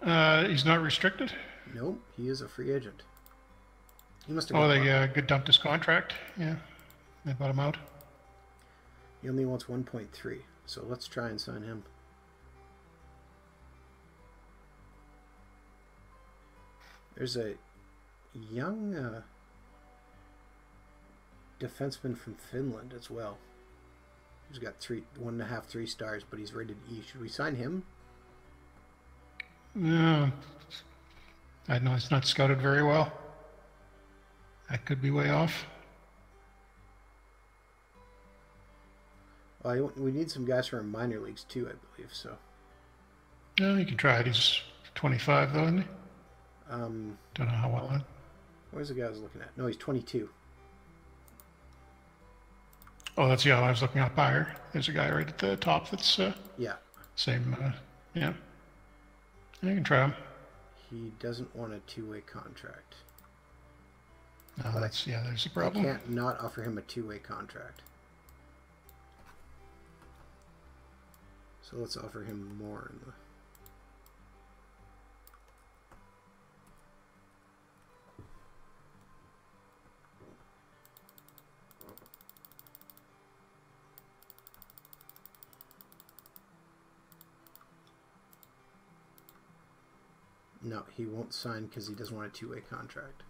He's not restricted? Nope, he is a free agent. He must have. Oh, they good dumped his contract. Yeah, they bought him out. He only wants 1.3, so let's try and sign him. There's a young defenseman from Finland as well. He's got 1.5, 3 stars, but he's rated E. Should we sign him? Uh, I know it's not scouted very well. That could be way off. Well, we need some guys from minor leagues too, I believe. So. No, you can try it. He's 25 though, isn't he? Don't know how well. Where's the guy I was looking at? No, he's 22. Oh, that's I was looking up higher. There's a guy right at the top that's Yeah. same. Yeah. You can try him. He doesn't want a two-way contract. No, there's a problem. I can't not offer him a two-way contract. So let's offer him more in the... No, he won't sign because he doesn't want a two-way contract.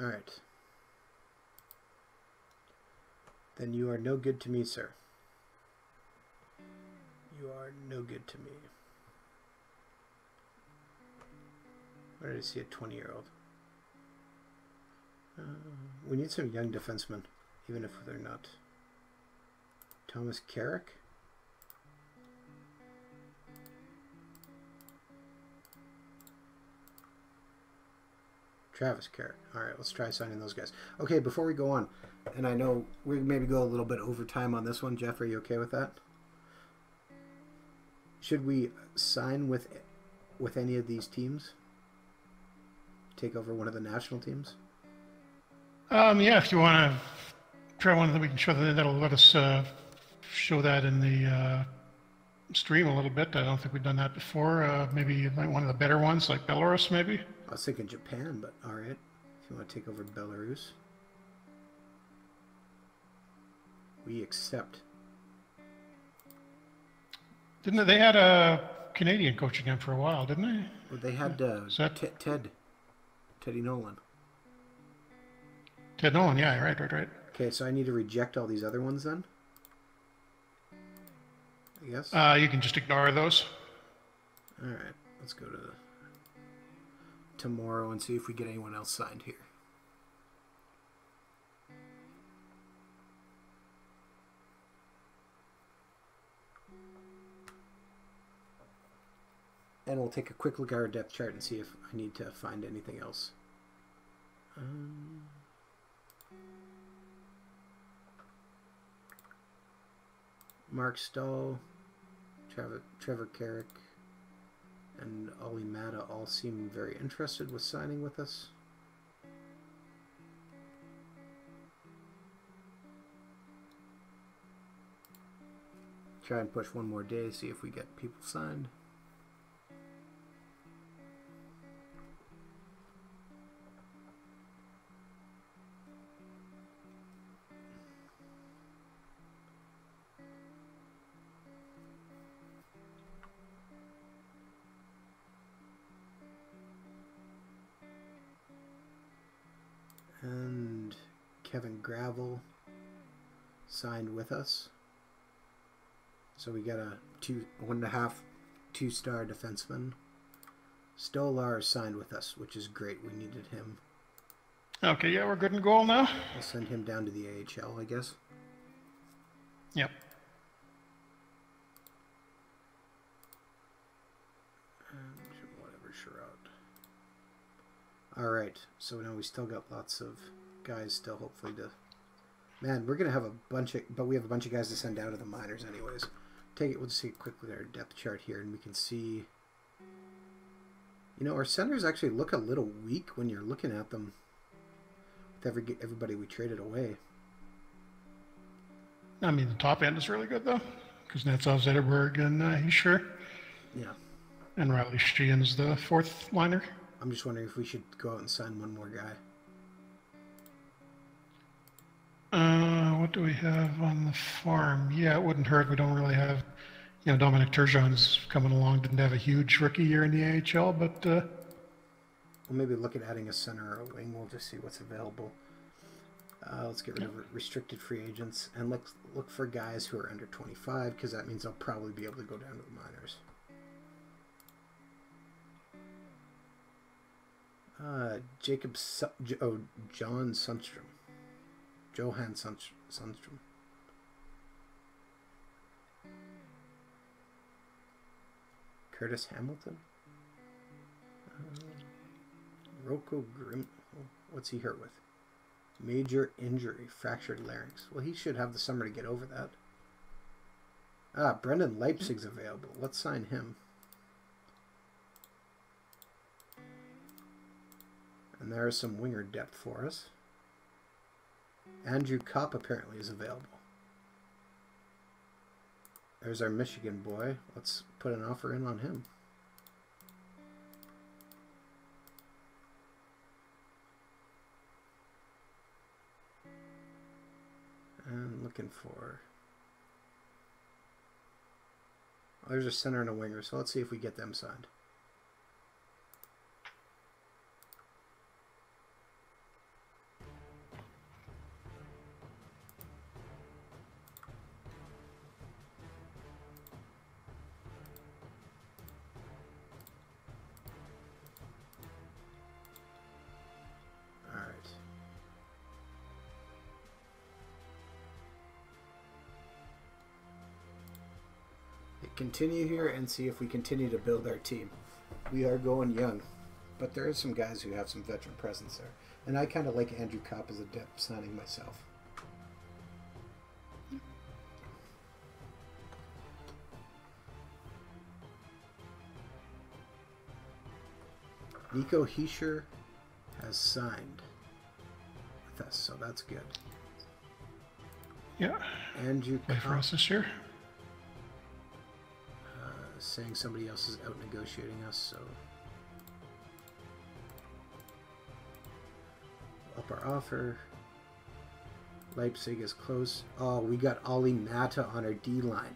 All right. Then you are no good to me, sir. You are no good to me. Where did I see a 20-year-old? We need some young defensemen, even if they're not. Thomas Carrick? Travis Carrick. All right, let's try signing those guys. Okay, before we go on, and I know we maybe go a little bit over time on this one. Jeff, are you okay with that? Should we sign with any of these teams? Take over one of the national teams? Yeah, if you want to try one that we can show that'll let us show that in the stream a little bit. I don't think we've done that before. Maybe like one of the better ones, like Belarus, maybe. I was thinking Japan, but all right. If you want to take over Belarus, we accept. Didn't they had a Canadian coaching him for a while, didn't they? Well, they had Teddy Nolan. Ted Nolan, yeah, right. Okay, so I need to reject all these other ones then? I guess? You can just ignore those. All right, let's go to tomorrow and see if we get anyone else signed here. And we'll take a quick look at our depth chart and see if I need to find anything else. Mark Stahl, Trevor Carrick, and Ollie Mata all seem very interested with signing with us. Try and push one more day, see if we get people signed. And Kevin Gravel signed with us. So we got a 1.5 two-star defenseman. Stolar signed with us, which is great. We needed him. Okay, yeah, we're good in goal now. I'll send him down to the AHL, I guess. Yep. And whatever, Sherrod. All right, so now we still got lots of guys still hopefully to... Man, we're going to have a bunch of... But we have a bunch of guys to send down to the minors anyways. We'll just see quickly our depth chart here, and we can see... You know, our centers actually look a little weak when you're looking at them with everybody we traded away. I mean, the top end is really good, though, because that's all Zetterberg and he's sure. Yeah. And Riley Sheehan's the fourth liner. I'm just wondering if we should go out and sign one more guy. What do we have on the farm? Yeah, it wouldn't hurt. We don't really have, Dominic Turgeon's coming along. Didn't have a huge rookie year in the AHL, but... We'll maybe look at adding a center or a wing. We'll just see what's available. Let's get rid of restricted free agents. And let's look for guys who are under 25, because that means they'll probably be able to go down to the minors. Jacob John Sundstrom. Johan Sundstrom. Curtis Hamilton. Rocco Grim. What's he hurt with? Major injury, fractured larynx. Well, he should have the summer to get over that. Brendan Leipzig's available. Let's sign him. And there is some winger depth for us. Andrew Kopp apparently is available. There's our Michigan boy. Let's put an offer in on him. And looking for... Oh, there's a center and a winger, so let's see if we get them signed. Continue here and see if we continue to build our team. We are going young, but there are some guys who have some veteran presence there. And I kind of like Andrew Kopp as a depth signing myself. Nico Hischier has signed with us, so that's good. Yeah. Andrew Play for us this year. Saying somebody else is out negotiating us, so up our offer. Leipzig is close. Oh, we got Ollie Mata on our D line.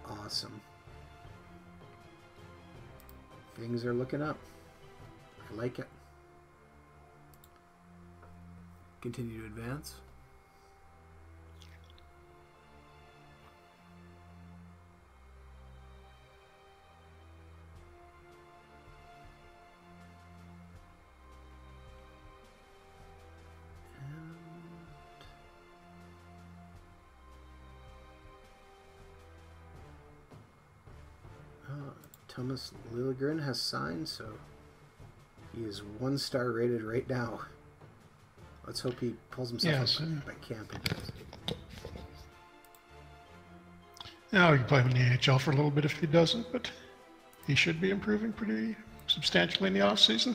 Awesome. Things are looking up. I like it. Continue to advance. Thomas Lilligren has signed, so he is 1-star rated right now. Let's hope he pulls himself up by camp a bit. Now we can play him in the NHL for a little bit if he doesn't, but he should be improving pretty substantially in the off-season.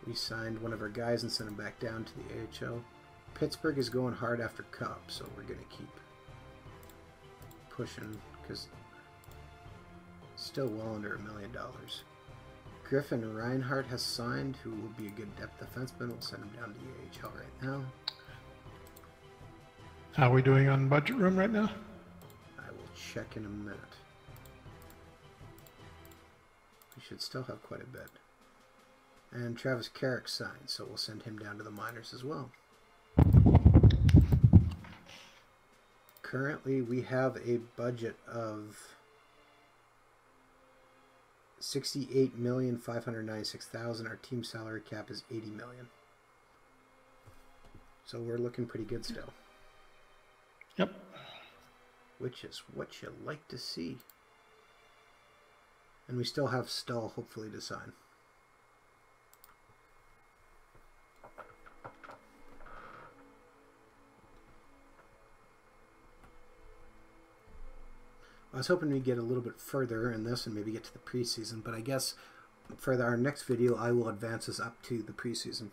We signed one of our guys and sent him back down to the AHL. Pittsburgh is going hard after Cup, so we're going to keep pushing because still well under $1 million. Griffin Reinhardt has signed, who will be a good depth defenseman. We'll send him down to the AHL right now. How are we doing on budget room right now? I will check in a minute. We should still have quite a bit. And Travis Carrick signed, so we'll send him down to the minors as well. Currently, we have a budget of $68,596,000. Our team salary cap is $80 million. So we're looking pretty good still. Yep. Which is what you like to see. And we still have Stahl, hopefully, to sign. I was hoping we'd get a little bit further in this and maybe get to the preseason, but I guess for our next video, I will advance us up to the preseason.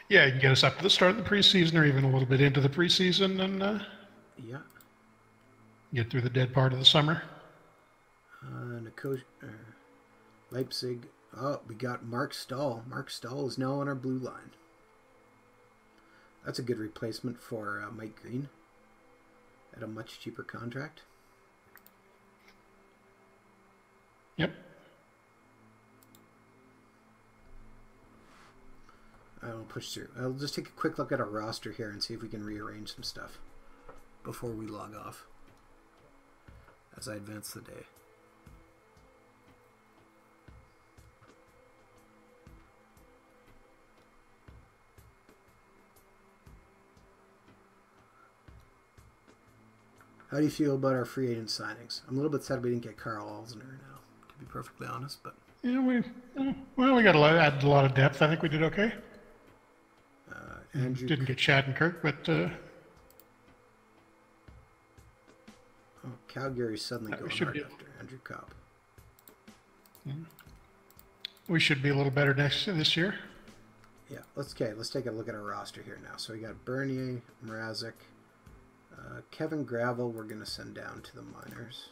Yeah, you can get us up to the start of the preseason or even a little bit into the preseason and yeah, get through the dead part of the summer. Leipzig. Oh, we got Mark Stahl. Mark Stahl is now on our blue line. That's a good replacement for Mike Green at a much cheaper contract. Yep. I'll push through. I'll just take a quick look at our roster here and see if we can rearrange some stuff before we log off as I advance the day. How do you feel about our free agent signings? I'm a little bit sad we didn't get Carl Alzner now, to be perfectly honest. But Yeah, we got added a lot of depth. I think we did okay. Andrew Didn't get Shattenkirk, but Calgary's suddenly going hard after Andrew Copp. We should be a little better this year. Yeah, let's take a look at our roster here now. So we got Bernier, Mrazek, Kevin Gravel. We're going to send down to the minors.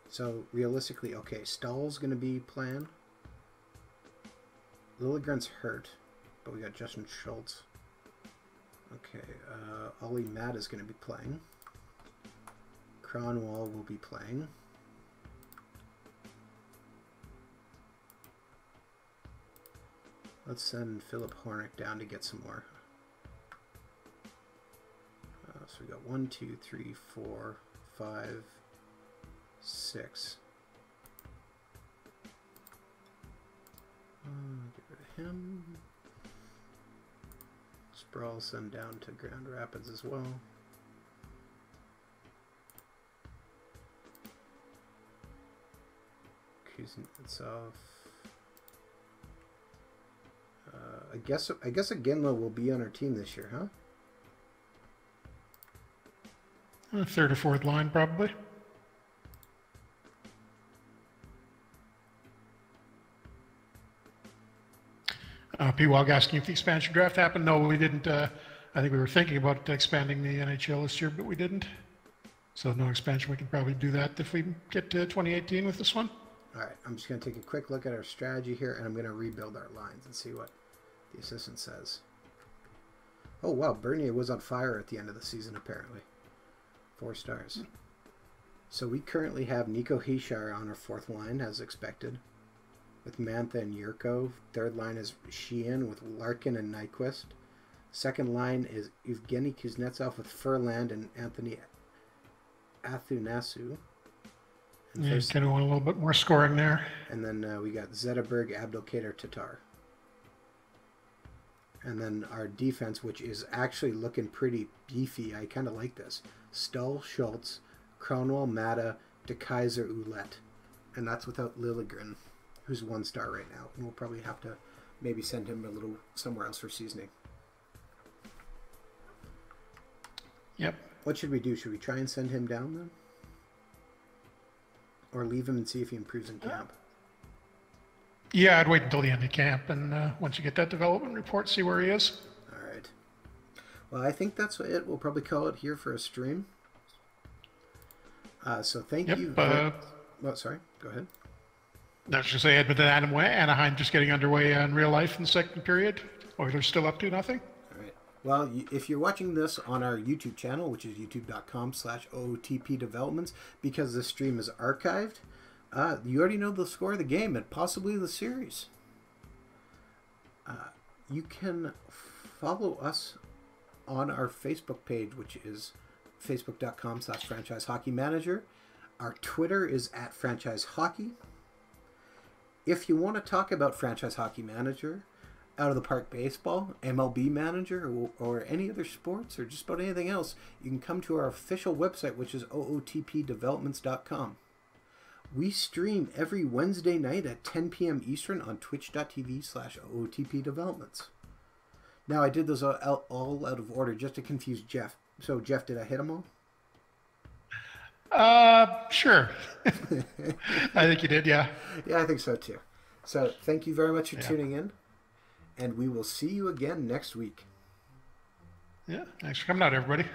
So realistically, okay, Stahl's going to be playing. Liljegren's hurt, but we got Justin Schultz. Okay, Ollie Matt is going to be playing. Cronwall will be playing. Let's send Philip Hornick down to get some more. So we got 1, 2, 3, 4, 5, 6. Get rid of him. Sprawl send down to Grand Rapids as well. Kuznetsov. I guess Iginla will be on our team this year, huh? Third or fourth line, probably. P-Wog asking if the expansion draft happened. No, we didn't. I think we were thinking about expanding the NHL this year, but we didn't. So no expansion. We can probably do that if we get to 2018 with this one. All right, I'm just going to take a quick look at our strategy here, and I'm going to rebuild our lines and see what the assistant says. Oh, wow, Bernier was on fire at the end of the season, apparently. 4 stars. So we currently have Nico Hischier on our 4th line, as expected, with Mantha and Yurko. 3rd line is Sheehan with Larkin and Nyquist. 2nd line is Evgeny Kuznetsov with Furland and Anthony Athanasiou. Yeah, kind of want a little bit more scoring there. And then we got Zetterberg, Abdelkader, Tatar. And then our defense, which is actually looking pretty beefy. I kind of like this. Stull, Schultz, Cronwall, Mata, DeKaiser, Ouellette. And that's without Liljegren, who's 1 star right now. And we'll probably have to maybe send him a little somewhere else for seasoning. Yep. What should we do? Should we try and send him down then? Or leave him and see if he improves in camp? Yeah, I'd wait until the end of camp, and once you get that development report, see where he is. All right. Well, I think that's it. We'll probably call it here for a stream. So thank you. Oh, sorry. Go ahead. I was just say Edmonton, Anaheim just getting underway in real life in the second period. Oilers still up to nothing. All right. Well, if you're watching this on our YouTube channel, which is youtube.com/OOTP Developments, because this stream is archived, you already know the score of the game and possibly the series. You can follow us on our Facebook page, which is facebook.com/franchiseHockeyManager. Our Twitter is @FranchiseHockey. If you want to talk about Franchise Hockey Manager, Out of the Park Baseball, MLB Manager, or any other sports, or just about anything else, you can come to our official website, which is ootpdevelopments.com. We stream every Wednesday night at 10 p.m. Eastern on twitch.tv/ootpdevelopments. Now, I did those all out of order just to confuse Jeff. So, Jeff, did I hit them all? Sure. I think you did, yeah. Yeah, I think so too. So, thank you very much for tuning in, and we will see you again next week. Yeah, thanks for coming out, everybody.